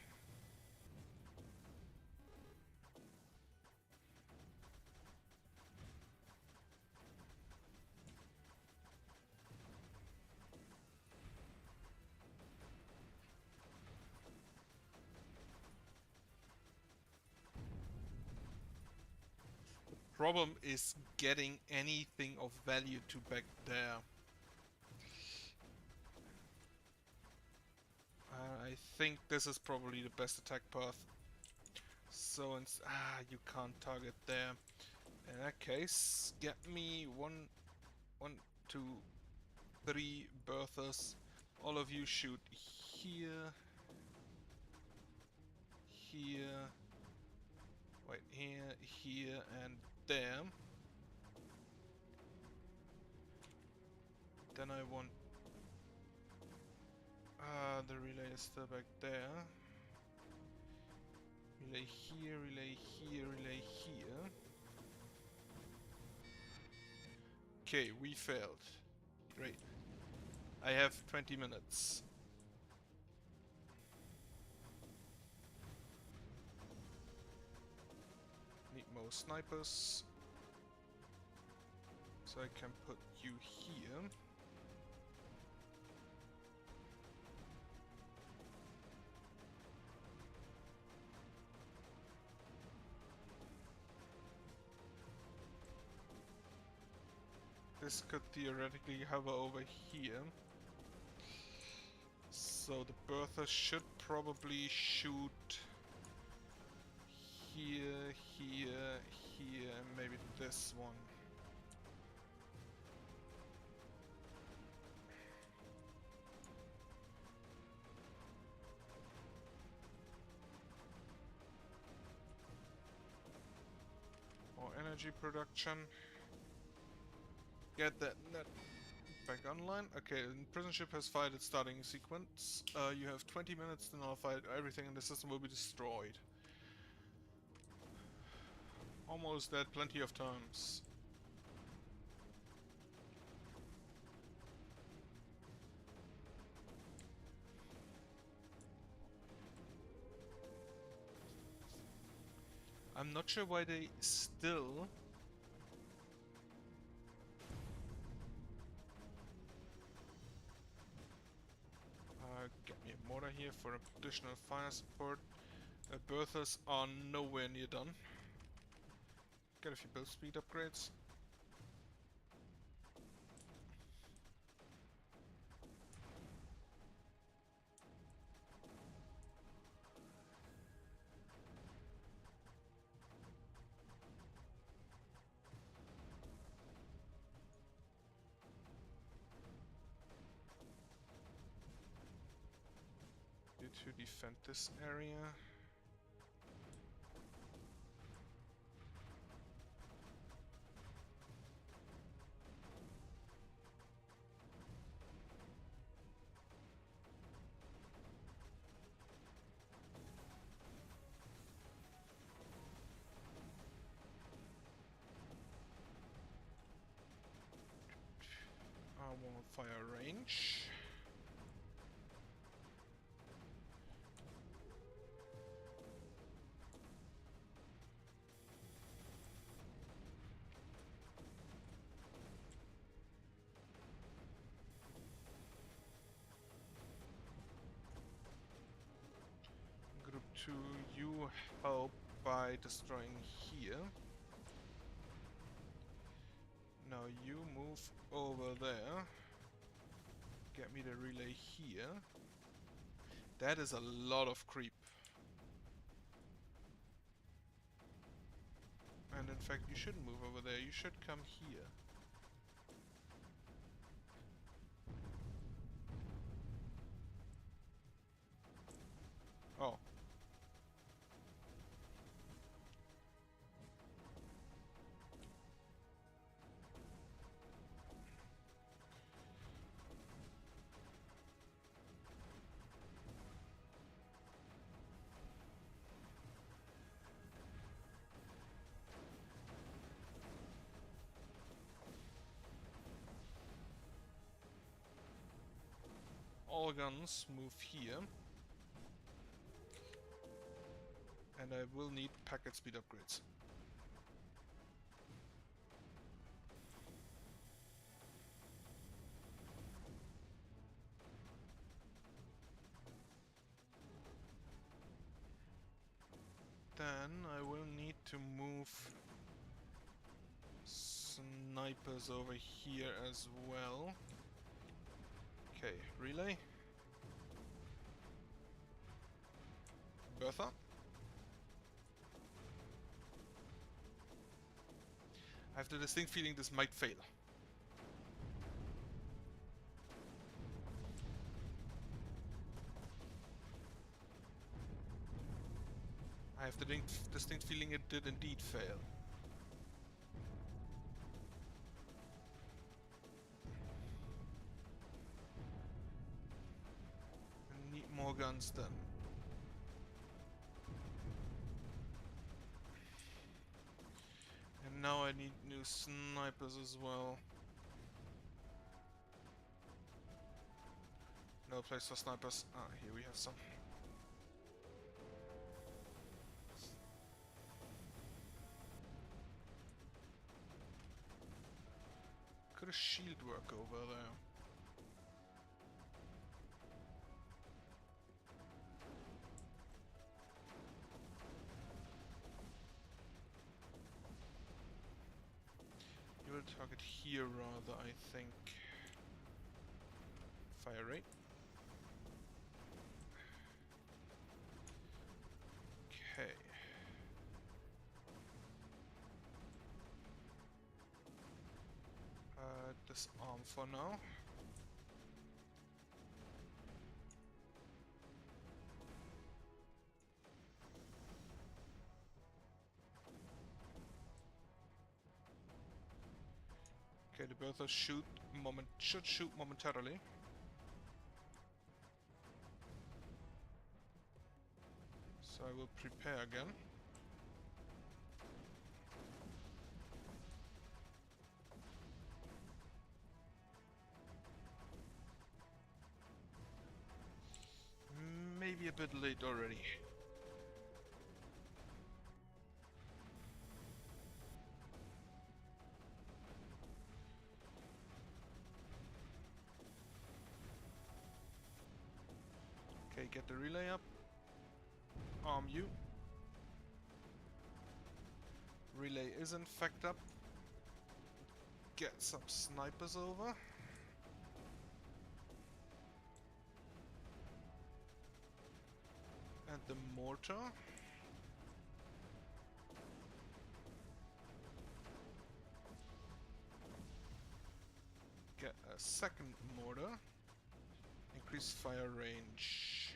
Problem is getting anything of value to back there. I think this is probably the best attack path. So, you can't target there. In that case, get me one, two, 3 Berthas. All of you shoot here, here, wait, here, and there. Then I want the relay is still back there. Relay here, relay here, relay here. Okay, we failed. Great. I have 20 minutes. Need more snipers. So I can put you here. This could theoretically hover over here. So the Bertha should probably shoot here, here, here, and maybe this one. More energy production. Get that net back online. Okay, the prison ship has fired its starting sequence. You have 20 minutes to nullify it. Everything in the system will be destroyed. Almost dead, plenty of times. I'm not sure why they still... get me a mortar here for additional fire support. Berthas are nowhere near done. Get a few build speed upgrades. You to defend this area. I want fire range. Group 2, you help by destroying here. Now you move over there. Get me the relay here. That is a lot of creep. And in fact, you shouldn't move over there. You should come here. Oh. All guns move here. And I will need packet speed upgrades. Then I will need to move snipers over here as well. Okay, relay. Bertha. I have the distinct feeling this might fail. I have the distinct feeling it did indeed fail. I need more guns then. And now I need new snipers as well. No place for snipers. Ah, here we have some. Could a shield work over there? You will target here rather, I think. Fire rate. Okay. Disarm for now. Okay, the Bertha should shoot momentarily. So I will prepare again. Maybe a bit late already. Okay, get the relay up. Arm you. Relay is in fact up. Get some snipers over. And the mortar. Get a second mortar. Increase fire range.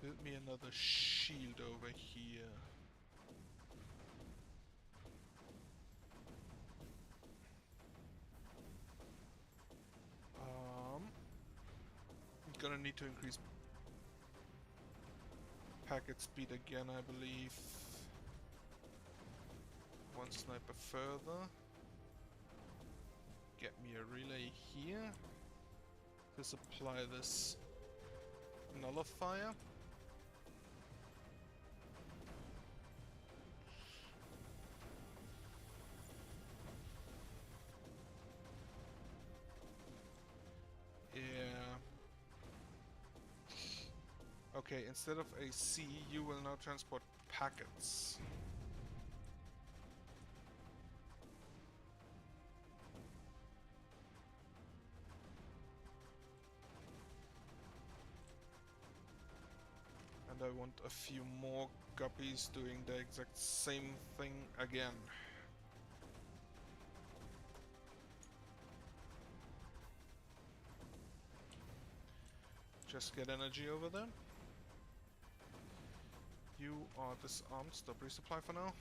Build me another shield over here. I'm gonna need to increase packet speed again, I believe. One sniper further. Get me a relay here to supply this nullifier. Yeah. Okay, instead of a C, you will now transport packets. And I want a few more guppies doing the exact same thing again. Just get energy over there. You are disarmed. Stop resupply for now.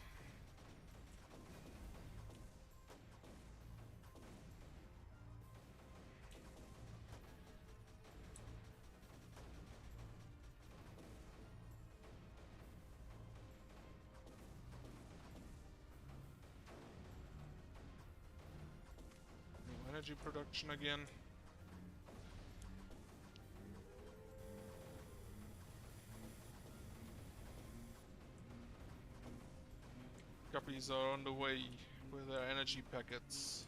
New energy production again. Guppies are on the way with their energy packets.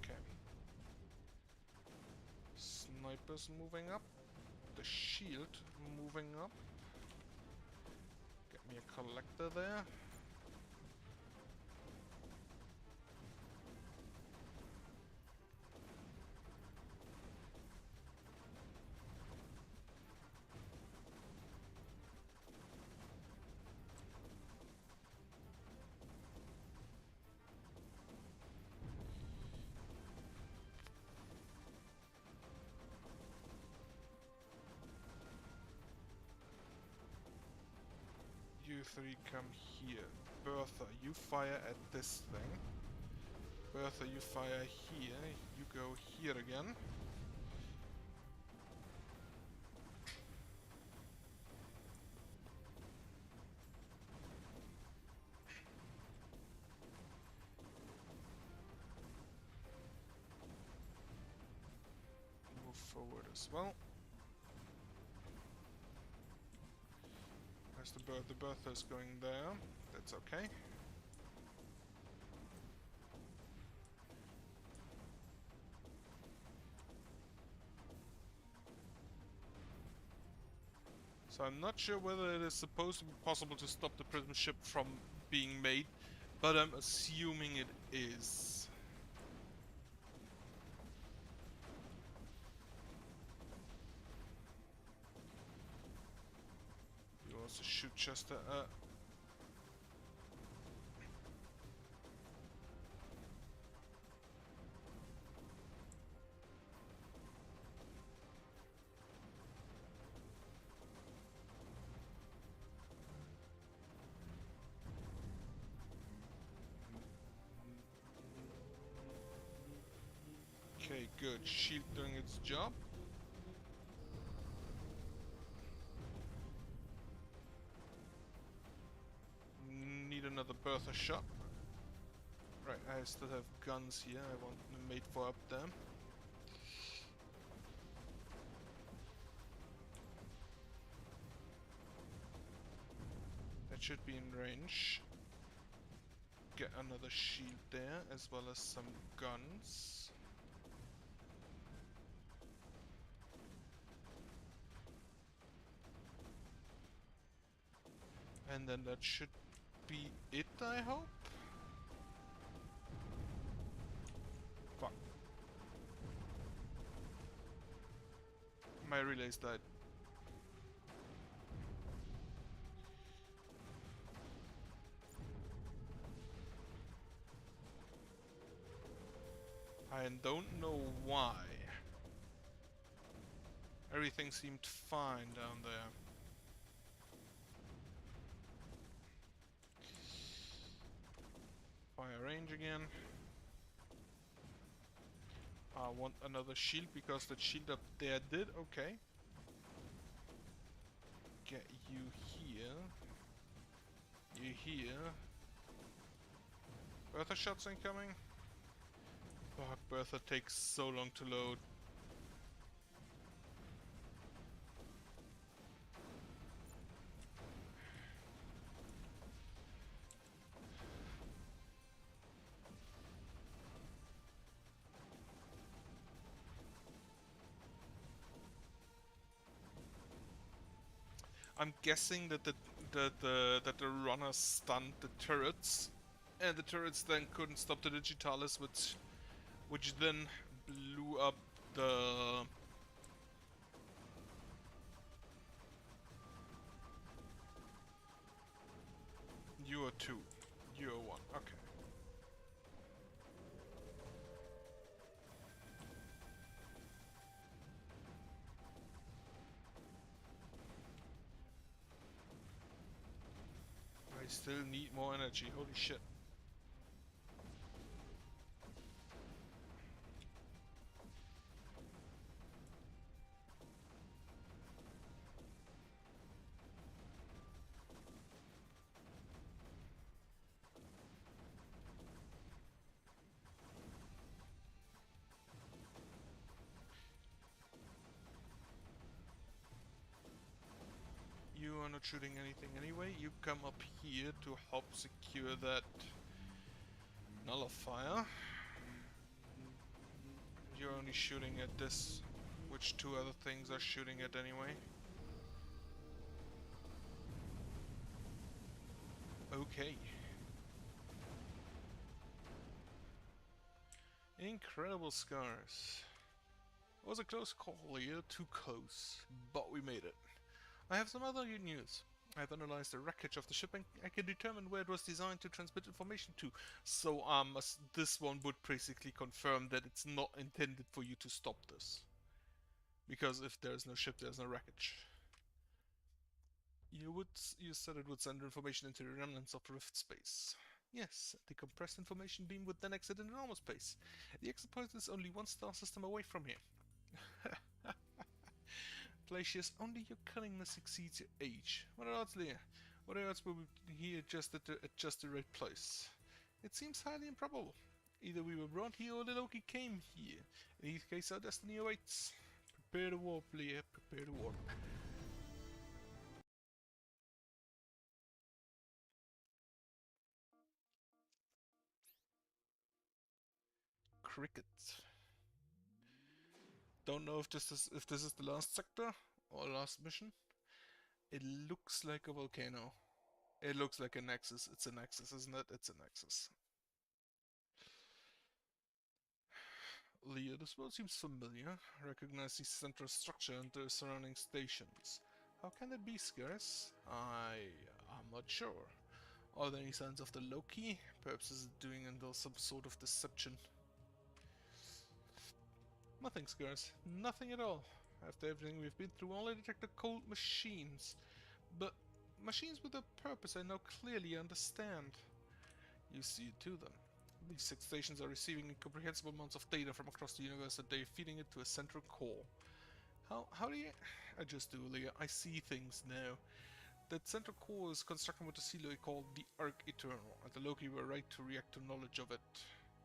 Okay. Snipers moving up. The shield moving up. Get me a collector there. You three come here. Bertha, you fire at this thing. Bertha, you fire here. You go here again. Move forward as well. As the Bertha's going there. That's okay. So I'm not sure whether it is supposed to be possible to stop the prism ship from being made, but I'm assuming it is. You also shoot Chester. Okay, good. Shield doing its job. Need another Bertha shot. Right, I still have guns here. I want them made for up there. That should be in range. Get another shield there, as well as some guns. And then that should be it, I hope? Fuck. My relays died. I don't know why. Everything seemed fine down there. Fire range again. I want another shield because that shield up there did. Okay. Get you here. You here. Bertha shots incoming. Fuck, Bertha takes so long to load. I'm guessing that the runners stunned the turrets, and the turrets then couldn't stop the Digitalis, which then blew up the You are 2. You are 1. Okay. I still need more energy. Holy shit. You are not shooting anything anyway. You come up here to help secure that nullifier. You're only shooting at this, which 2 other things are shooting at anyway. Okay. Incredible scars. It was a close call here, too close, but we made it. I have some other good news. I have analyzed the wreckage of the ship and I can determine where it was designed to transmit information to. So this one would basically confirm that it's not intended for you to stop this. Because if there's no ship, there's no wreckage. You said it would send information into the remnants of Rift space. Yes, the compressed information beam would then exit into normal space. The exit point is only 1 star system away from here. Glacius, only your cunningness exceeds your age. What are odds, Leah? What are odds we would here just at the right place? It seems highly improbable. Either we were brought here or the Loki came here. In either case, our destiny awaits. Prepare to warp, Leah. Prepare to warp. Cricket. Don't know if this is the last sector or last mission. It looks like a volcano. It looks like a nexus. It's a nexus, isn't it? It's a nexus. Leah, this world seems familiar. I recognize the central structure and the surrounding stations. How can it be, Scarce? I'm not sure. Are there any signs of the Loki? Perhaps is it doing until some sort of deception? Nothing, Scarce. Nothing at all. After everything we've been through, all I detect are cold machines. But machines with a purpose I now clearly understand. You see it too, then. These 6 stations are receiving incomprehensible amounts of data from across the universe and they're feeding it to a central core. How do you... I just do, Leah. I see things now. That central core is constructed with a Seeloy called the Arc Eternal, and the Loki were right to react to knowledge of it.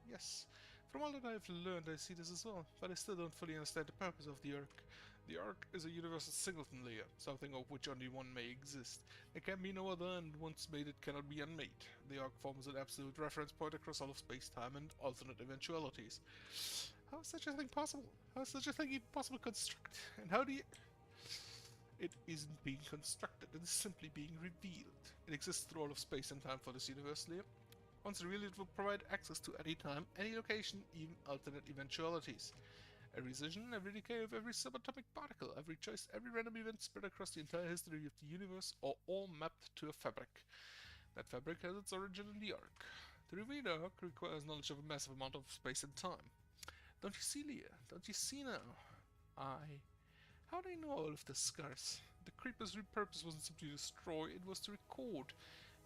Yes, from all that I've learned I see this as well, but I still don't fully understand the purpose of the Arc. The Arc is a universal singleton layer, something of which only one may exist. It can be no other, and once made it cannot be unmade. The Arc forms an absolute reference point across all of space-time and alternate eventualities. How is such a thing possible? How is such a thing even possible to construct? And how do you... It isn't being constructed, it is simply being revealed. It exists through all of space and time for this universe layer. Once revealed, it will provide access to any time, any location, even alternate eventualities. Every decision, every decay of every subatomic particle, every choice, every random event spread across the entire history of the universe are all mapped to a fabric. That fabric has its origin in the Arc. To reveal the Arc requires knowledge of a massive amount of space and time. Don't you see, Leah? Don't you see now? How do I know all of this, Scars? The Creeper's purpose wasn't simply to destroy, it was to record.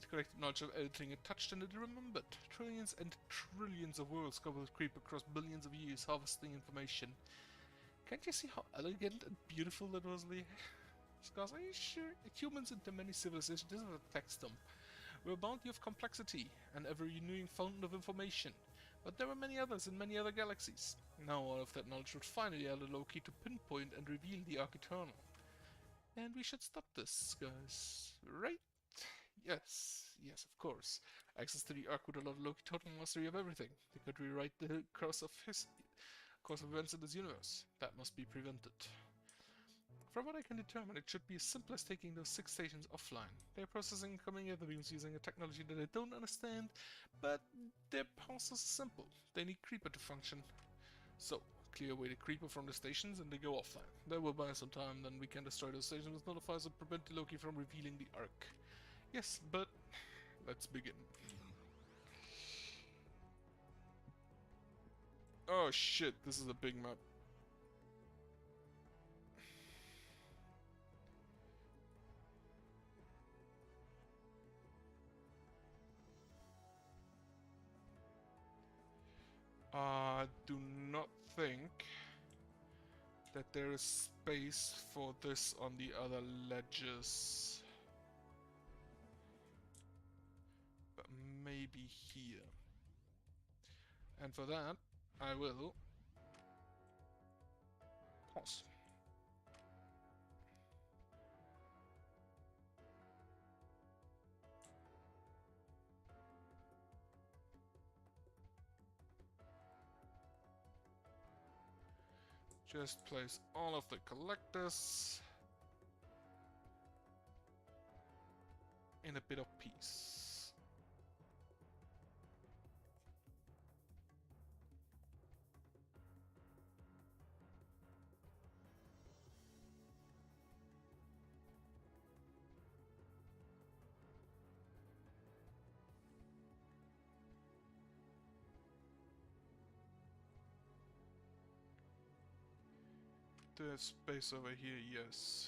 It collected knowledge of everything it touched and it remembered. Trillions and trillions of worlds covered with Creeper across billions of years harvesting information. Can't you see how elegant and beautiful that was, Leah? Scars, are you sure? Humans into many civilizations doesn't affect them. We're a bounty of complexity, an ever-renewing fountain of information. But there were many others in many other galaxies. Now all of that knowledge would finally allow Loki to pinpoint and reveal the Arc Eternal. And we should stop this, guys. Right? Yes, of course. Access to the Arc would allow Loki total mastery of everything. They could rewrite the course of events in this universe. That must be prevented. From what I can determine, it should be as simple as taking those 6 stations offline. They're processing incoming ether beams using a technology that I don't understand, but their process is simple. They need Creeper to function. So, clear away the Creeper from the stations and they go offline. That will buy some time, then we can destroy those stations with nullifiers and prevent Loki from revealing the Arc. Yes, but let's begin. Oh shit, this is a big map. I do not think that there is space for this on the other ledges. But maybe here. And for that, I will pause. Just place all of the collectors in a bit of peace. There's space over here, yes.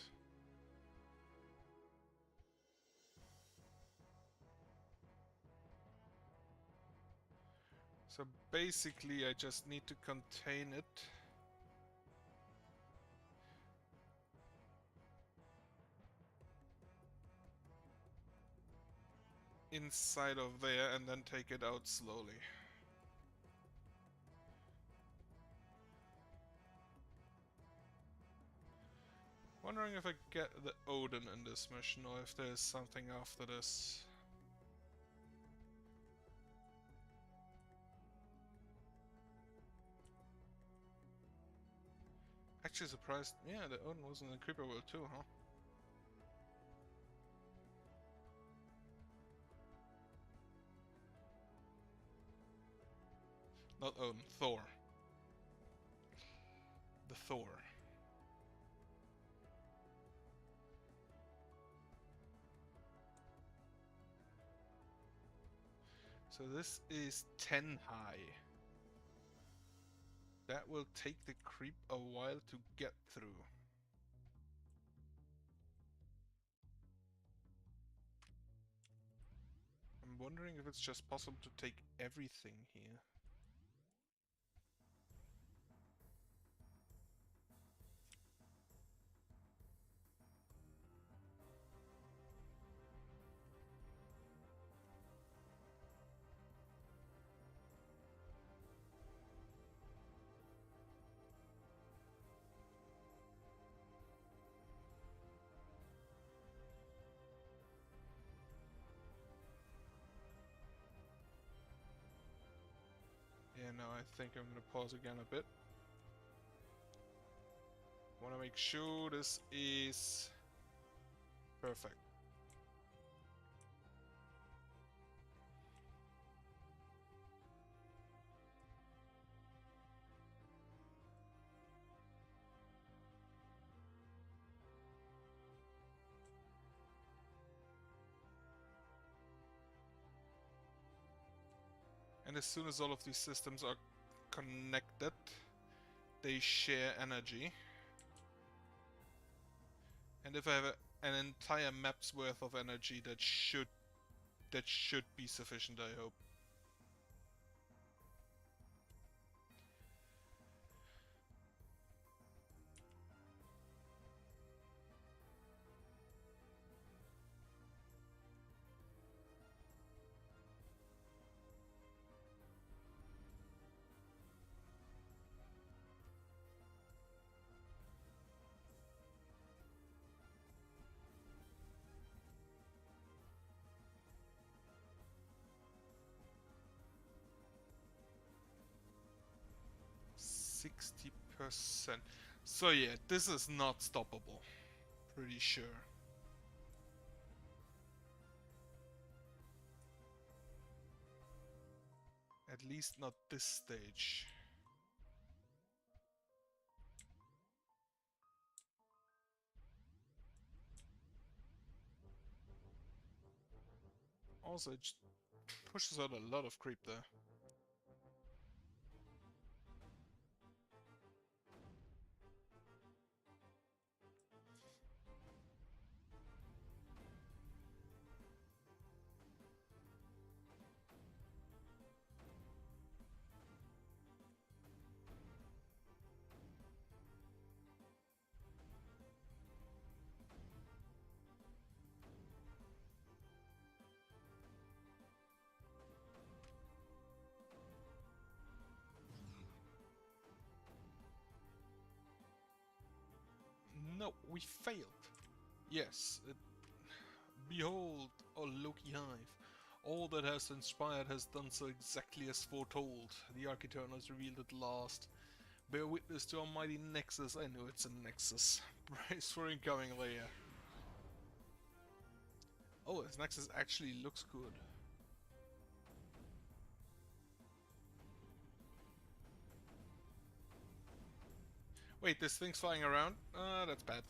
So basically I just need to contain it. Inside of there and then take it out slowly. Wondering if I get the Odin in this mission or if there's something after this. Actually surprised. Yeah, the Odin was in the Creeper World too, huh? Not Odin, Thor. The Thor. So this is 10 high. That will take the creep a while to get through. I'm wondering if it's just possible to take everything here. now I think I'm gonna pause again a bit. Wanna make sure this is perfect. And as soon as all of these systems are connected, they share energy. And if I have an entire map's worth of energy, that should be sufficient, I hope. %60%. So yeah, this is not stoppable. Pretty sure. At least not this stage. Also, it pushes out a lot of creep there. No, we failed. Yes, behold, O Loki Hive. All that has inspired has done so exactly as foretold. The Architecton has revealed at last. Bear witness to our mighty Nexus. I know it's a Nexus. Brace for incoming layer. Oh, this Nexus actually looks good. Wait, this thing's flying around? That's bad.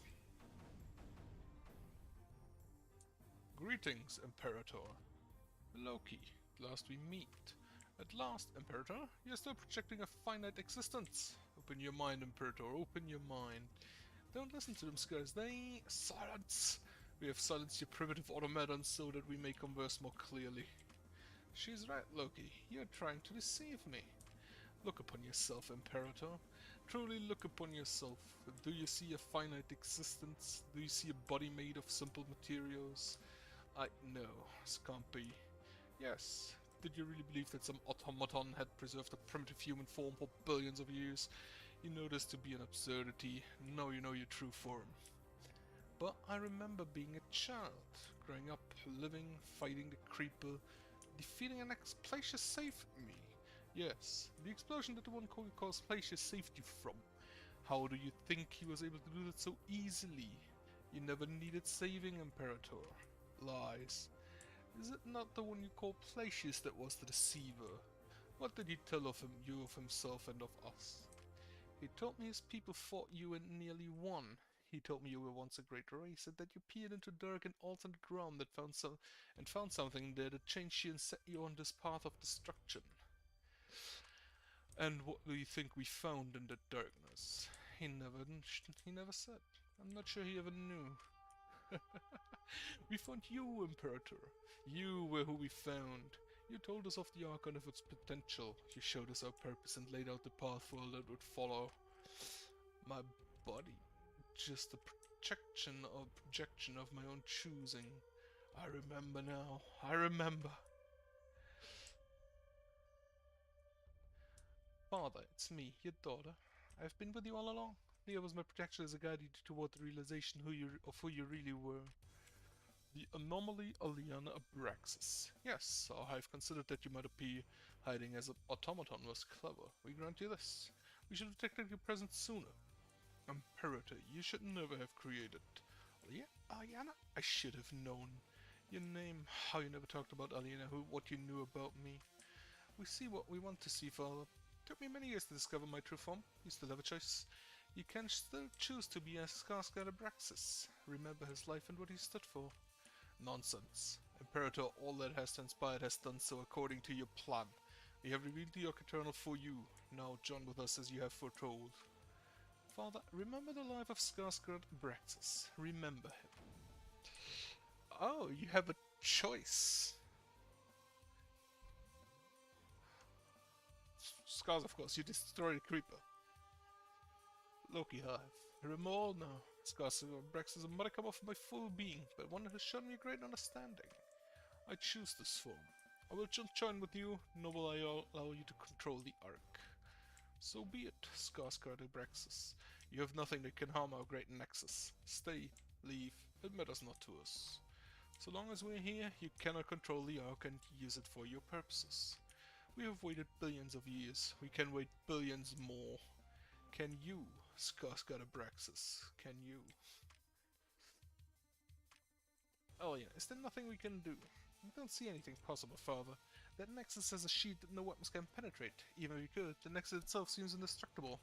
Greetings, Imperator. Loki, at last we meet. At last, Imperator, you're still projecting a finite existence. Open your mind, Imperator, open your mind. Don't listen to them, Skies, they... Silence! We have silenced your primitive automatons so that we may converse more clearly. She's right, Loki, you're trying to deceive me. Look upon yourself, Imperator. Truly look upon yourself. Do you see a finite existence? Do you see a body made of simple materials? No, this can't be. Yes. Did you really believe that some automaton had preserved a primitive human form for billions of years? You know this to be an absurdity. Now you know your true form. But I remember being a child, growing up, living, fighting the creeper, defeating an ex-Placius saved me. Yes, the explosion that the one calls Placius saved you from. How do you think he was able to do that so easily? You never needed saving, Imperator. Lies. Is it not the one you call Placius that was the deceiver? What did he tell you of himself and of us? He told me his people fought you and nearly won. He told me you were once a great race and that you peered into dark and alternate ground that found something there that changed you and set you on this path of destruction. And what do you think we found in the darkness? He never said. I'm not sure he ever knew. We found you, Imperator. You were who we found. You told us of the Archon of its potential. You showed us our purpose and laid out the path for all that would follow. My body, just a projection of my own choosing. I remember now. I remember. Father, it's me, your daughter. I've been with you all along. Leah was my protection as a guide toward the realization of who you really were. The anomaly Aliana Abraxas. Yes, I've considered that you might be hiding as an automaton was clever. We grant you this. We should have detected your presence sooner. Imperator, you should never have created. Aliana? I should have known. Your name, how you never talked about Aliana, what you knew about me. We see what we want to see, Father. Took me many years to discover my true form. You still have a choice. You can still choose to be a Skarsgård Abraxas. Remember his life and what he stood for. Nonsense. Imperator, all that has transpired has done so according to your plan. We have revealed the Arc Eternal for you. Now join with us as you have foretold. Father, remember the life of Skarsgård Abraxas. Remember him. Oh, you have a choice. Scars, of course, you destroyed Creeper. Loki Hive. Remember all now. Skarsgård Abraxas is a modicum of my full being, but one that has shown me a great understanding. I choose this form. I will join with you, nor will I allow you to control the Ark. So be it, Skarsgård Abraxas. You have nothing that can harm our great nexus. Stay, leave, it matters not to us. So long as we're here, you cannot control the Ark and use it for your purposes. We have waited billions of years. We can wait billions more. Can you, Skarsgård Abraxas? Can you? Oh yeah, is there nothing we can do? I don't see anything possible, Father. That Nexus has a sheet that no weapons can penetrate. Even if we could, the Nexus itself seems indestructible.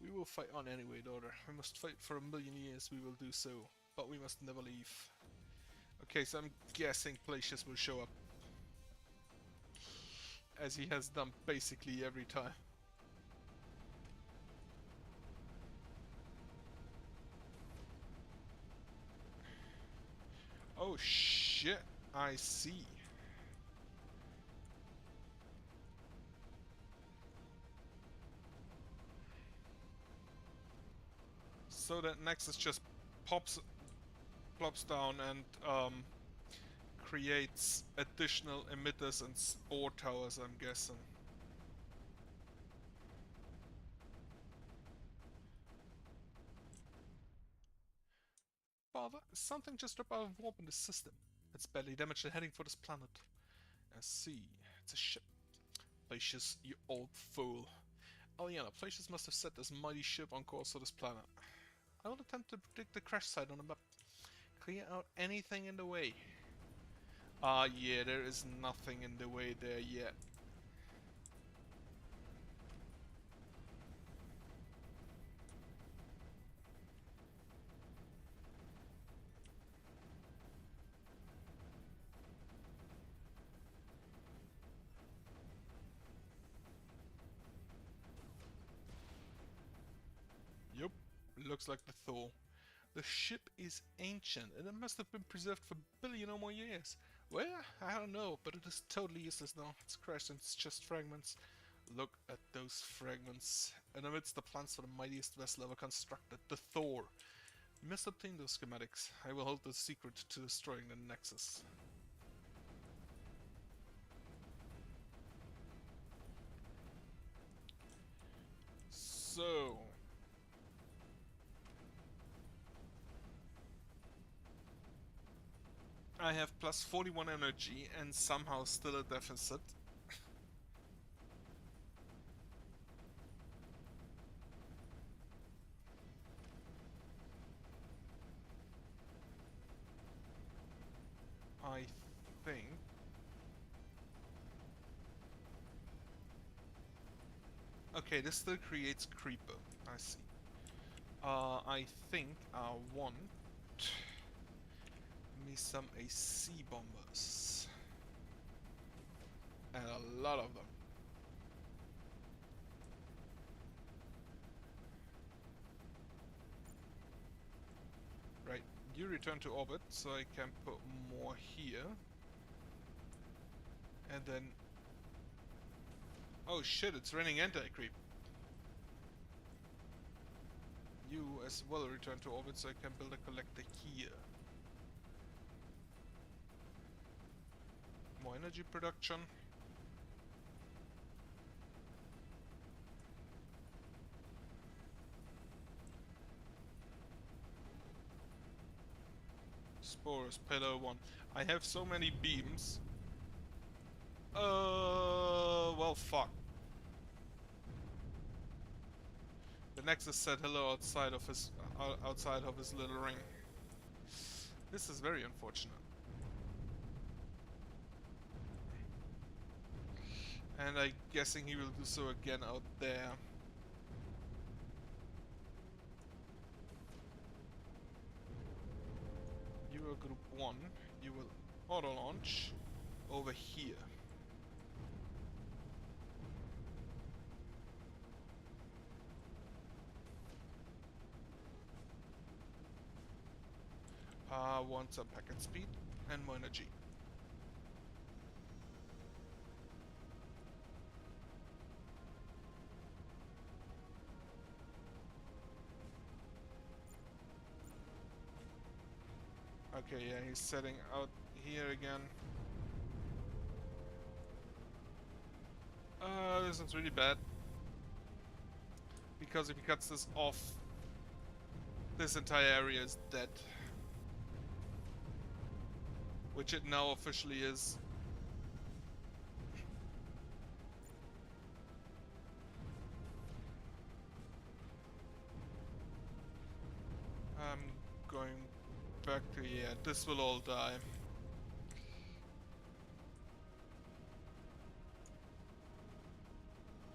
We will fight on anyway, daughter. We must fight for 1,000,000 years, we will do so. But we must never leave. Okay, so I'm guessing Placius will show up. As he has done basically every time. Oh shit, I see. So that Nexus just plops down and creates additional emitters and spore towers, I'm guessing. Father, something just dropped out of warp in the system. It's badly damaged and heading for this planet. I see. It's a ship. Placius, you old fool. Aliana, Placius must have set this mighty ship on course for this planet. I will attempt to predict the crash site on the map. Clear out anything in the way. Yeah, there is nothing in the way there yet. Yup, looks like the Thor. The ship is ancient, and it must have been preserved for a billion or more years. Well, I don't know, but it is totally useless now. It's crashed and it's just fragments. Look at those fragments. And amidst the plans for the mightiest vessel ever constructed, the Thor. We must obtain those schematics. I will hold the secret to destroying the Nexus. So... I have plus 41 energy and somehow still a deficit. I think... Okay, this still creates Creeper. I see. I think I want me some AC bombers. And a lot of them. Right, you return to orbit, so I can put more here. And then... Oh shit, it's raining anti-creep. You as well return to orbit, so I can build a collector here. More energy production. Spores, pillar 1. I have so many beams. Well, fuck. The Nexus said hello outside of his little ring. This is very unfortunate. And I'm guessing he will do so again out there. You are group 1. You will auto launch over here. Want some packet speed and more energy. Okay, yeah, he's setting out here again. This is really bad. Because if he cuts this off, this entire area is dead. Which it now officially is. I'm going back to, yeah, this will all die.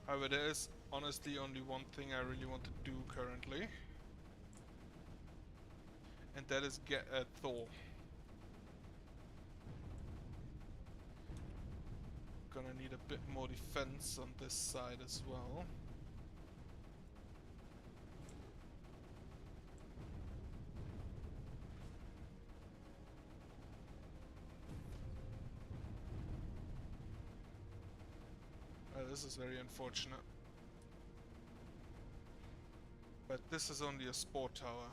However, there is honestly only one thing I really want to do currently. And that is get Thor. Gonna need a bit more defense on this side as well. This is very unfortunate. But this is only a spore tower.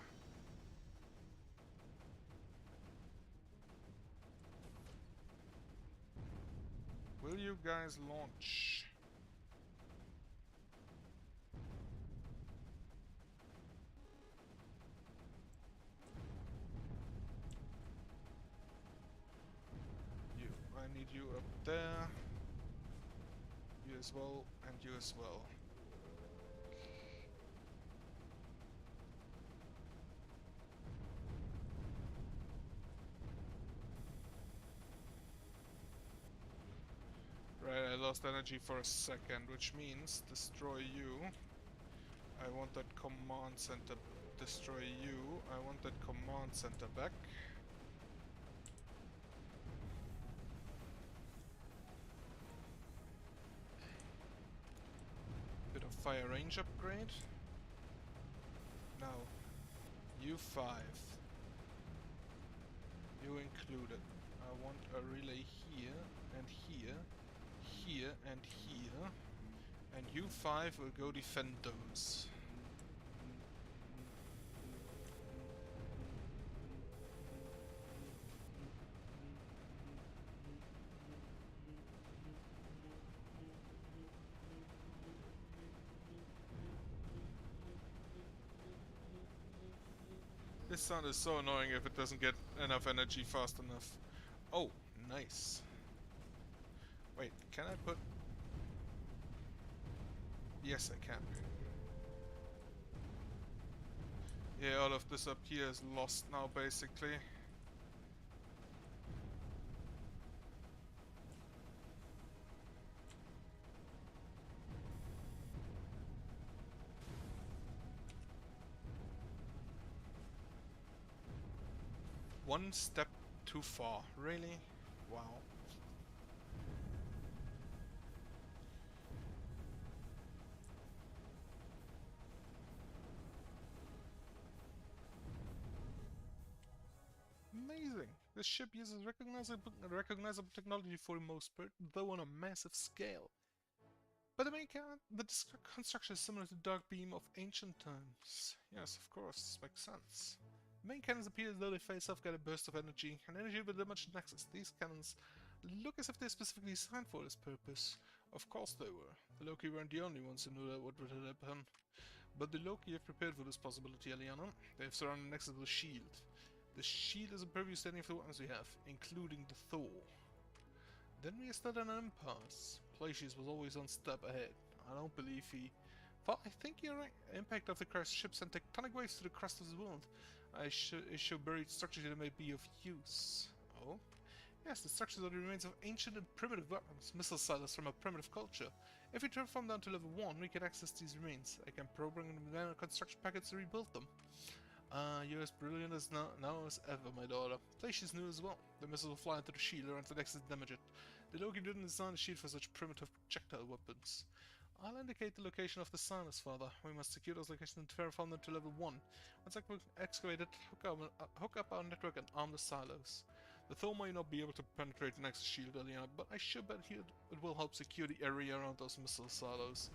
Will you guys launch? You. I need you up there. You as well, and you as well. Right, I lost energy for a second, which means destroy you. I want that command center. Destroy you. I want that command center back. Bit of fire range upgrade. Now, U5. You included. I want a relay here and here. Here and here, and U5 will go defend those. This sound is so annoying if it doesn't get enough energy fast enough. Oh, nice. Wait, can I put... Yes, I can. Yeah, all of this up here is lost now, basically. One step too far, really? Wow. Amazing! This ship uses recognizable technology for the most part, though on a massive scale. But the construction is similar to Dark Beam of ancient times. Yes, of course, this makes sense. The main cannons appear as though they face off get a burst of energy, and energy will damage the Nexus. These cannons look as if they're specifically designed for this purpose. Of course they were. The Loki weren't the only ones who knew that what would happen. But the Loki have prepared for this possibility, Eliana. They have surrounded the Nexus with a shield. The shield is impervious to any of the weapons we have, including the Thor. Then we stood in an impasse. Placius was always one step ahead. I don't believe he... Well, I think you're right. Impact of the crashed ship sent tectonic waves to the crust of his world. It showed buried structures that may be of use. Oh? Yes, the structures are the remains of ancient and primitive weapons, missile silos from a primitive culture. If we transform down to level 1, we can access these remains. I can program the construction packets to rebuild them. You're as brilliant as now as ever, my daughter. Placius knew as well. The missiles will fly into the shield or into the Nexus damage it. The Loki didn't design the shield for such primitive projectile weapons. I'll indicate the location of the silos, Father. We must secure those locations and transform them to level 1. Once excavated, hook up our network and arm the silos. The Thor may not be able to penetrate the Nexus shield early on, but I should bet it will help secure the area around those missile silos.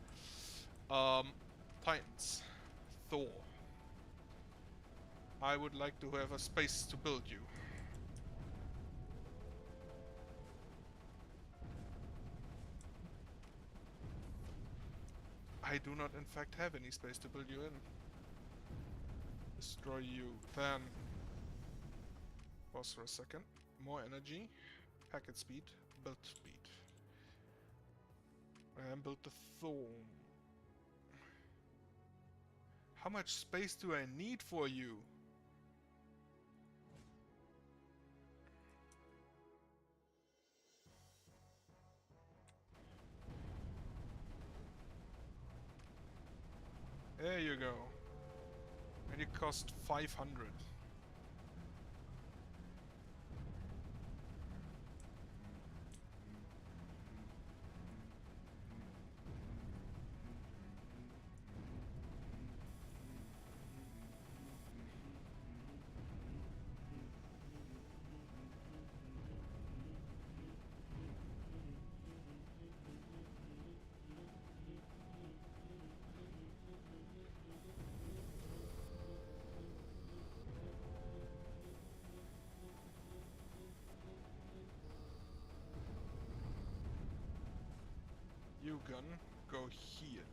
Titans. Thor. I would like to have a space to build you. I do not in fact have any space to build you in. Destroy you. Then pause for a second. More energy. Packet speed. Build speed. And build the Thor. How much space do I need for you? There you go. And it cost 500. You gun, go here.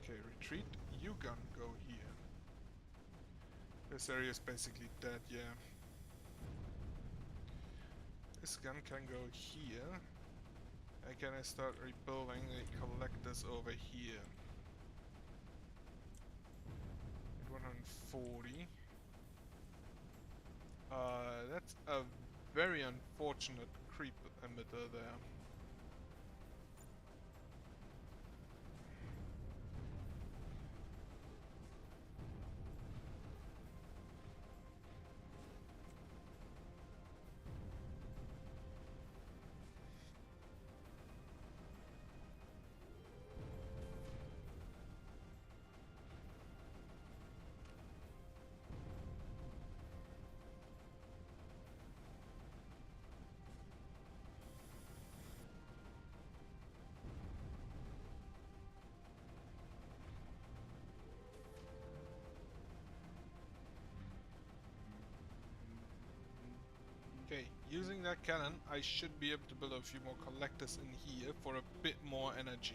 Okay, retreat. You gun, go here. This area is basically dead, yeah. This gun can go here. And can I start rebuilding the collectors over here? At 140. That's a very unfortunate creep emitter there. Okay, using that cannon, I should be able to build a few more collectors in here for a bit more energy.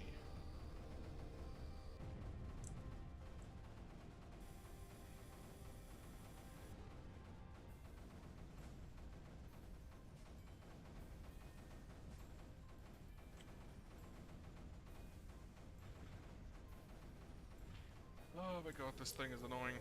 Oh my god, this thing is annoying.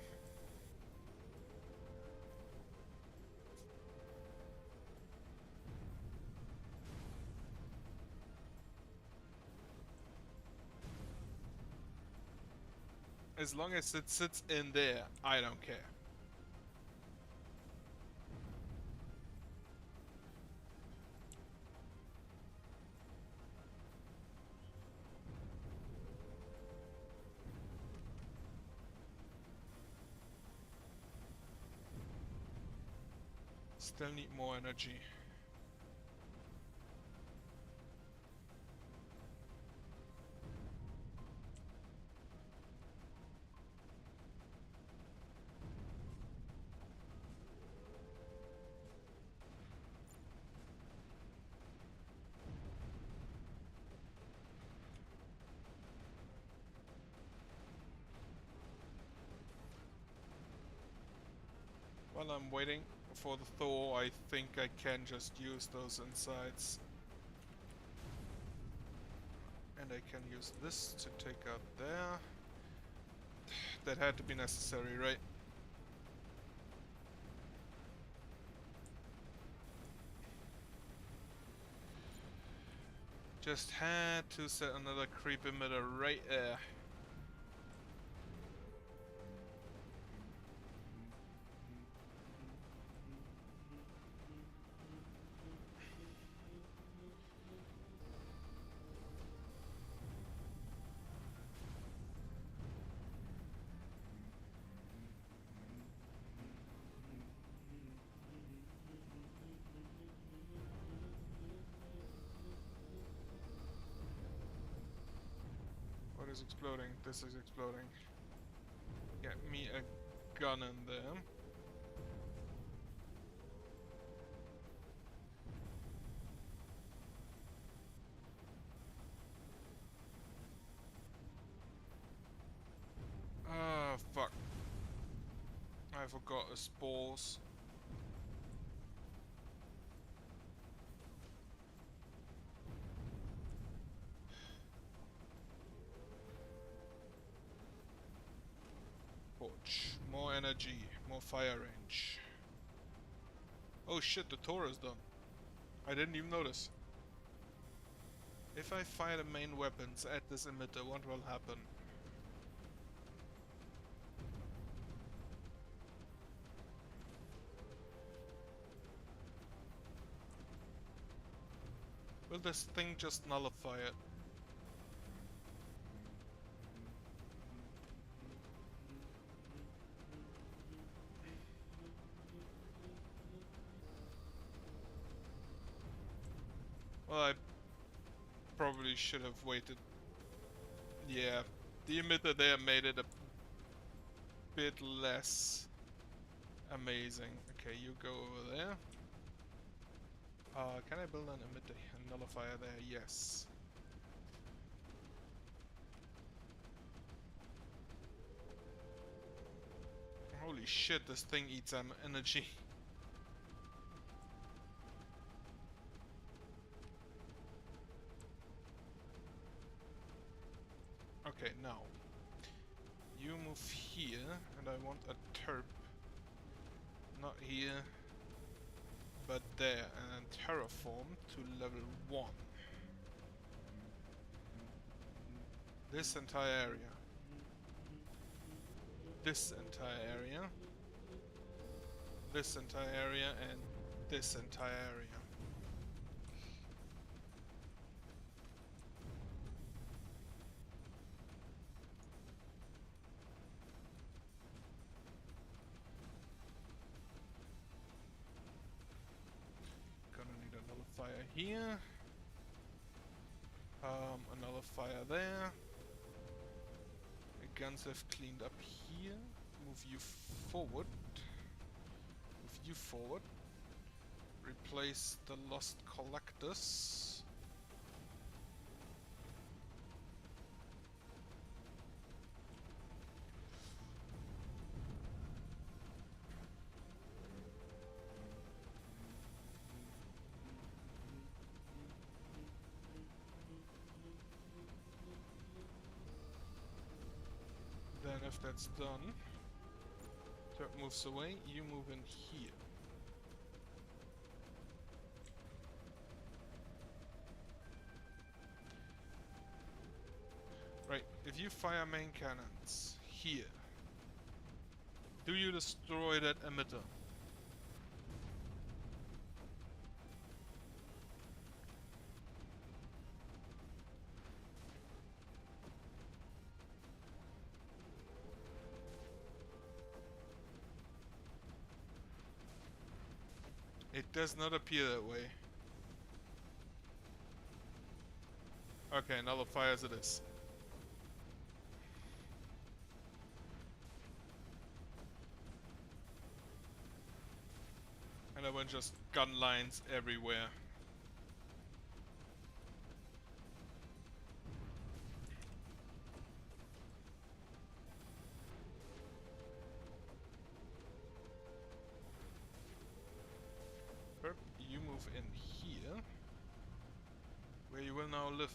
As long as it sits in there, I don't care. Still need more energy. While I'm waiting for the Thor, I think I can just use those insides. And I can use this to take out there. That had to be necessary, right? Just had to set another creep emitter right there. What is exploding? This is exploding. Get me a gun in there. Ah, fuck. I forgot the spores. Torch. More energy. More fire range. Oh shit, the Tor is done. I didn't even notice. If I fire the main weapons at this emitter, what will happen? Will this thing just nullify it? Well, I probably should have waited. Yeah, the emitter there made it a bit less amazing. Okay, you go over there. Can I build an emitter, a nullifier there? Yes. Holy shit, this thing eats energy. Okay, now. You move here, and I want a terp. Not here, but there, and terraform to level 1. This entire area. This entire area. This entire area, and this entire area. Gonna need a nullifier here. A nullifier there. The guns have cleaned up here. Move you forward. Move you forward. Replace the lost collectors. Then if that's done, turret moves away, you move in here. Right, if you fire main cannons here, do you destroy that emitter? It does not appear that way. Okay, nullify as it is. And I went just gun lines everywhere. move in here, where you will now live.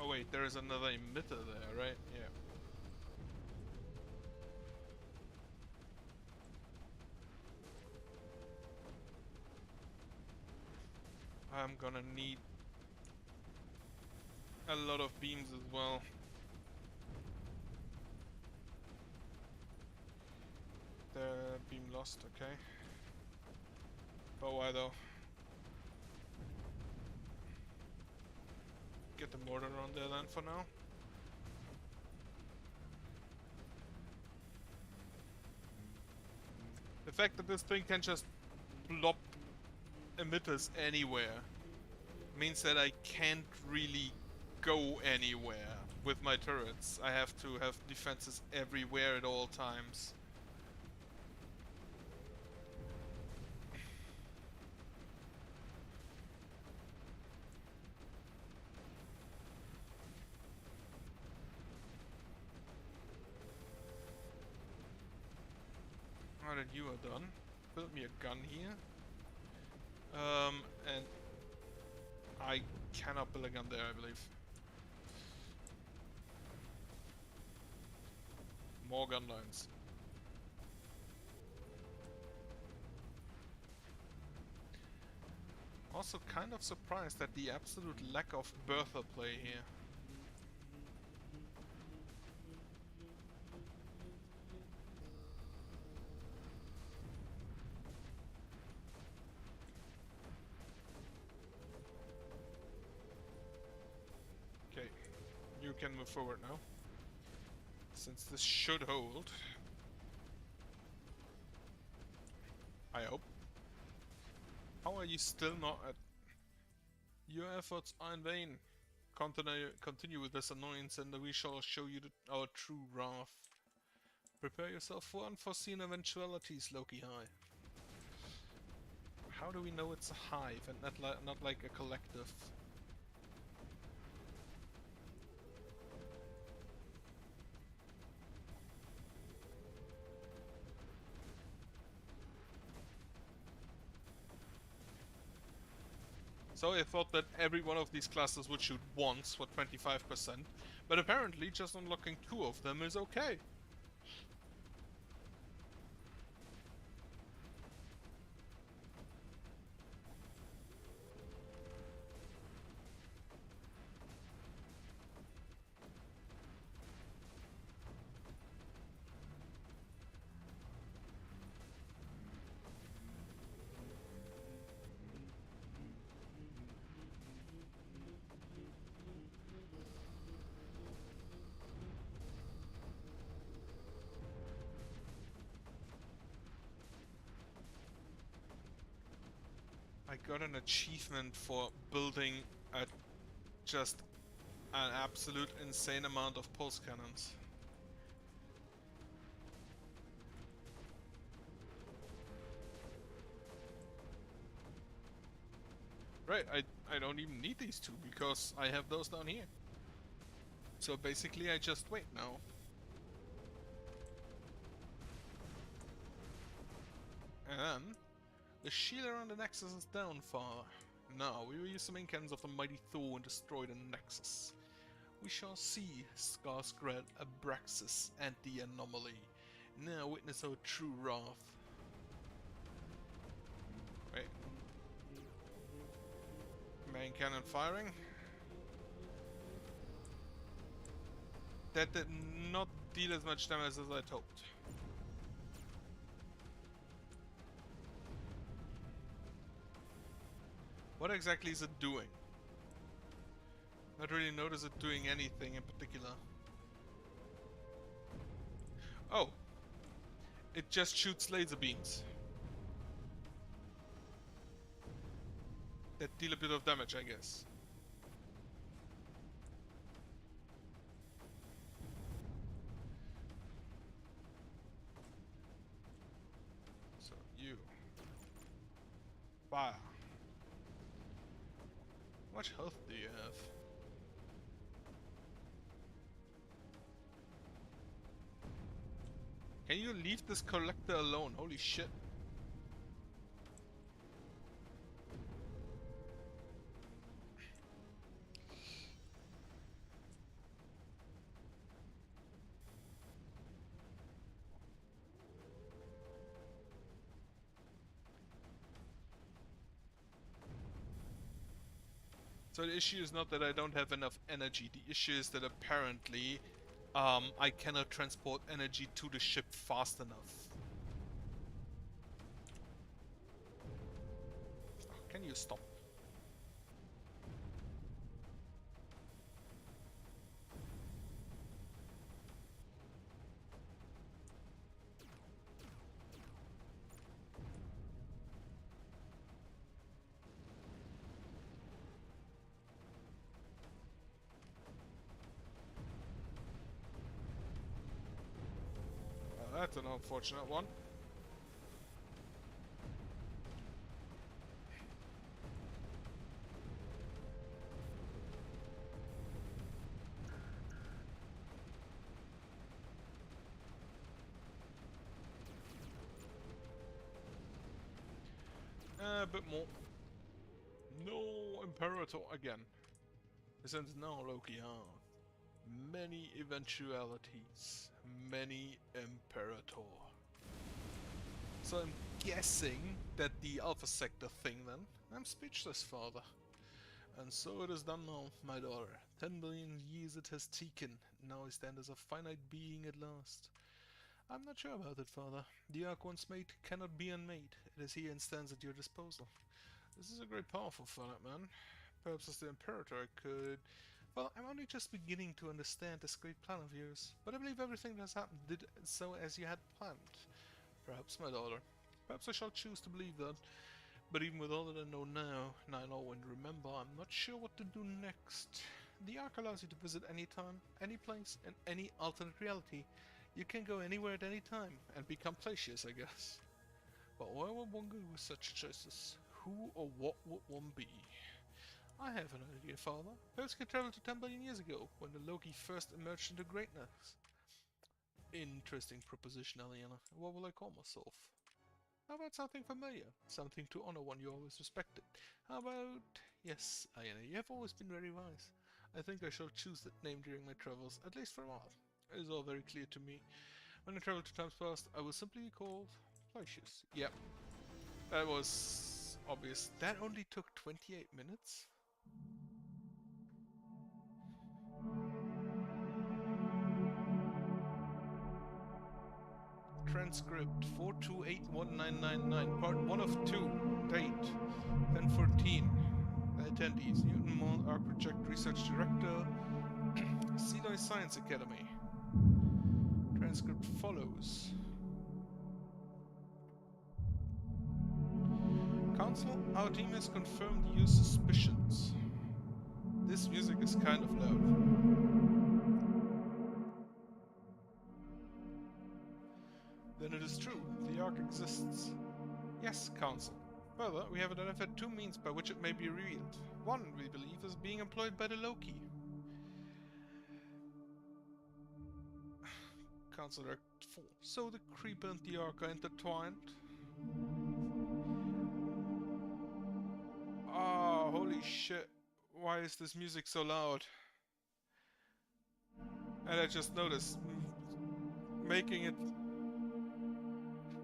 Oh wait, there is another emitter there, right? Yeah. I'm gonna need a lot of beams as well. The beam lost, okay. But why though? Get the mortar on there then for now. The fact that this thing can just plop emitters anywhere means that I can't really go anywhere with my turrets. I have to have defenses everywhere at all times. Now that you are done, build me a gun here. And I cannot build a gun there, I believe. More gun lines. Also kind of surprised at the absolute lack of Bertha play here. Okay, you can move forward now. Since this should hold. I hope. How are you still not at... Your efforts are in vain. Continue with this annoyance and we shall show you our true wrath. Prepare yourself for unforeseen eventualities, Loki High. How do we know it's a hive and not like a collective? So I thought that every one of these clusters would shoot once for 25%, but apparently just unlocking 2 of them is okay. I got an achievement for building just an absolute insane amount of pulse cannons. Right, I don't even need these 2 because I have those down here. So basically I just wait now. And the shield around the Nexus is down far. Now, we will use some incans of the mighty Thor and destroy the Nexus. We shall see Skarsgård, Abraxas, and the Anomaly. Now witness our true wrath. Wait. Main cannon firing. That did not deal as much damage as I'd hoped. What exactly is it doing? Not really notice it doing anything in particular. Oh! It just shoots laser beams. That deal a bit of damage, I guess. So, you. Fire. How much health do you have? Can you leave this collector alone? Holy shit. So the issue is not that I don't have enough energy. The issue is that apparently I cannot transport energy to the ship fast enough. Oh, can you stop? That's an unfortunate one. A bit more. No, Imperator again. Since now, Loki, many eventualities, many Imperator. So I'm guessing that the Alpha Sector thing then. I'm speechless, father. And so it is done now, my daughter. 10 billion years it has taken. Now I stand as a finite being at last. I'm not sure about it, father. The Ark once made cannot be unmade. It is here and stands at your disposal. This is a great powerful finite man. Perhaps as the Imperator I could... Well, I'm only just beginning to understand this great plan of yours. But I believe everything that has happened did so as you had planned. Perhaps, my daughter. Perhaps I shall choose to believe that. But even with all that I know now, and I know and remember, I'm not sure what to do next. The Ark allows you to visit any time, any place, and any alternate reality. You can go anywhere at any time, and become Placius, I guess. But where would one go with such choices? Who or what would one be? I have an idea, father. Perhaps we could travel to 10 billion years ago, when the Loki first emerged into greatness. Interesting proposition, Aliena. What will I call myself? How about something familiar? Something to honor one you always respected. How about... Yes, Aliena, you have always been very wise. I think I shall choose that name during my travels, at least for a while. It is all very clear to me. When I travel to times past, I will simply be called Placius. Yep, that was obvious. That only took 28 minutes? Transcript 4281999, part 1 of 2, date 1014. Attendees: Newton Mall Arc Project Research Director, Seloy Science Academy. Transcript follows. Council, our team has confirmed your suspicions. This music is kind of loud. Then it is true, the Ark exists. Yes, Council. Further, we have identified two means by which it may be revealed. One, we believe, is being employed by the Loki. Council Director 4. So the Creeper and the Ark are intertwined? Oh, holy shit. Why is this music so loud? And I just noticed, making it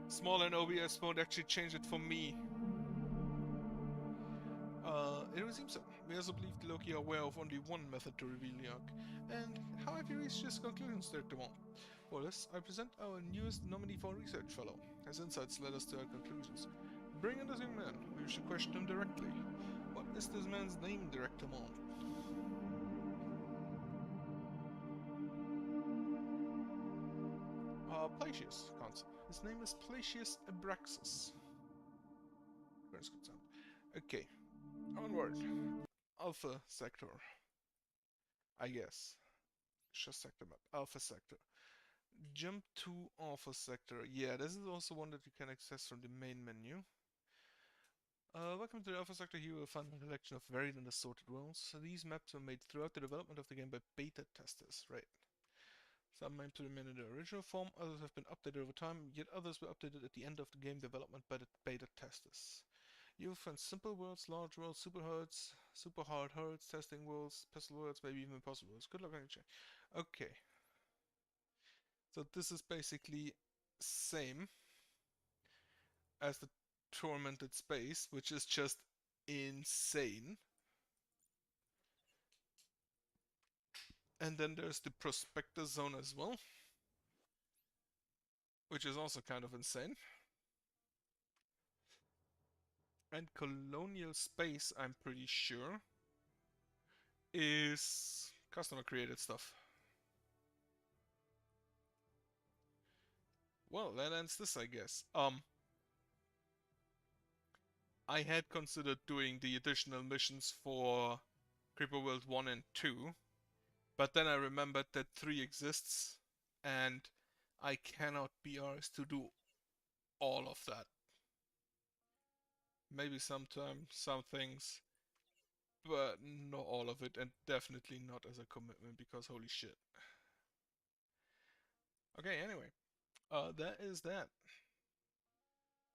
small in OBS won't actually change it for me. It would seem so. We also believe the Loki are aware of only one method to reveal the Ark. And how have you reached this conclusions, Director Wong? For this, I present our newest nominee for Research Fellow. His insights led us to our conclusions. Bring in this young man. We should question him directly. What is this man's name, Director Wong? Placius, Council. His name is Placius Abraxas. Okay, onward. Alpha Sector. I guess. Just sector map. Alpha Sector. Jump to Alpha Sector. Yeah, this is also one that you can access from the main menu. Welcome to the Alpha Sector. Here you will find a collection of varied and assorted worlds. These maps were made throughout the development of the game by beta testers, right? Some maps remain in their original form, others have been updated over time, yet others were updated at the end of the game development by the beta testers. You'll find simple worlds, large worlds, super hard worlds, testing worlds, puzzle worlds, maybe even impossible worlds. Good luck on your check. Okay. So this is basically same as the Tormented Space, which is just insane. And then there's the Prospector Zone as well, which is also kind of insane. And Colonial Space, I'm pretty sure, is customer created stuff. Well, that ends this, I guess. I had considered doing the additional missions for Creeper World 1 and 2, but then I remembered that 3 exists, and I cannot be arsed to do all of that. Maybe sometime, some things, but not all of it, and definitely not as a commitment, because holy shit. Okay, anyway, that is that.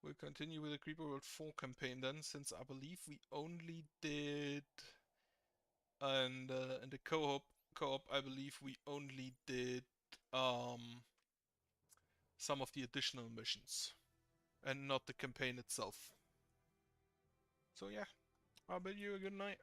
We'll continue with the Creeper World 4 campaign then, since I believe we only did... And in the co-op, I believe we only did some of the additional missions, and not the campaign itself. So yeah, I'll bid you a good night.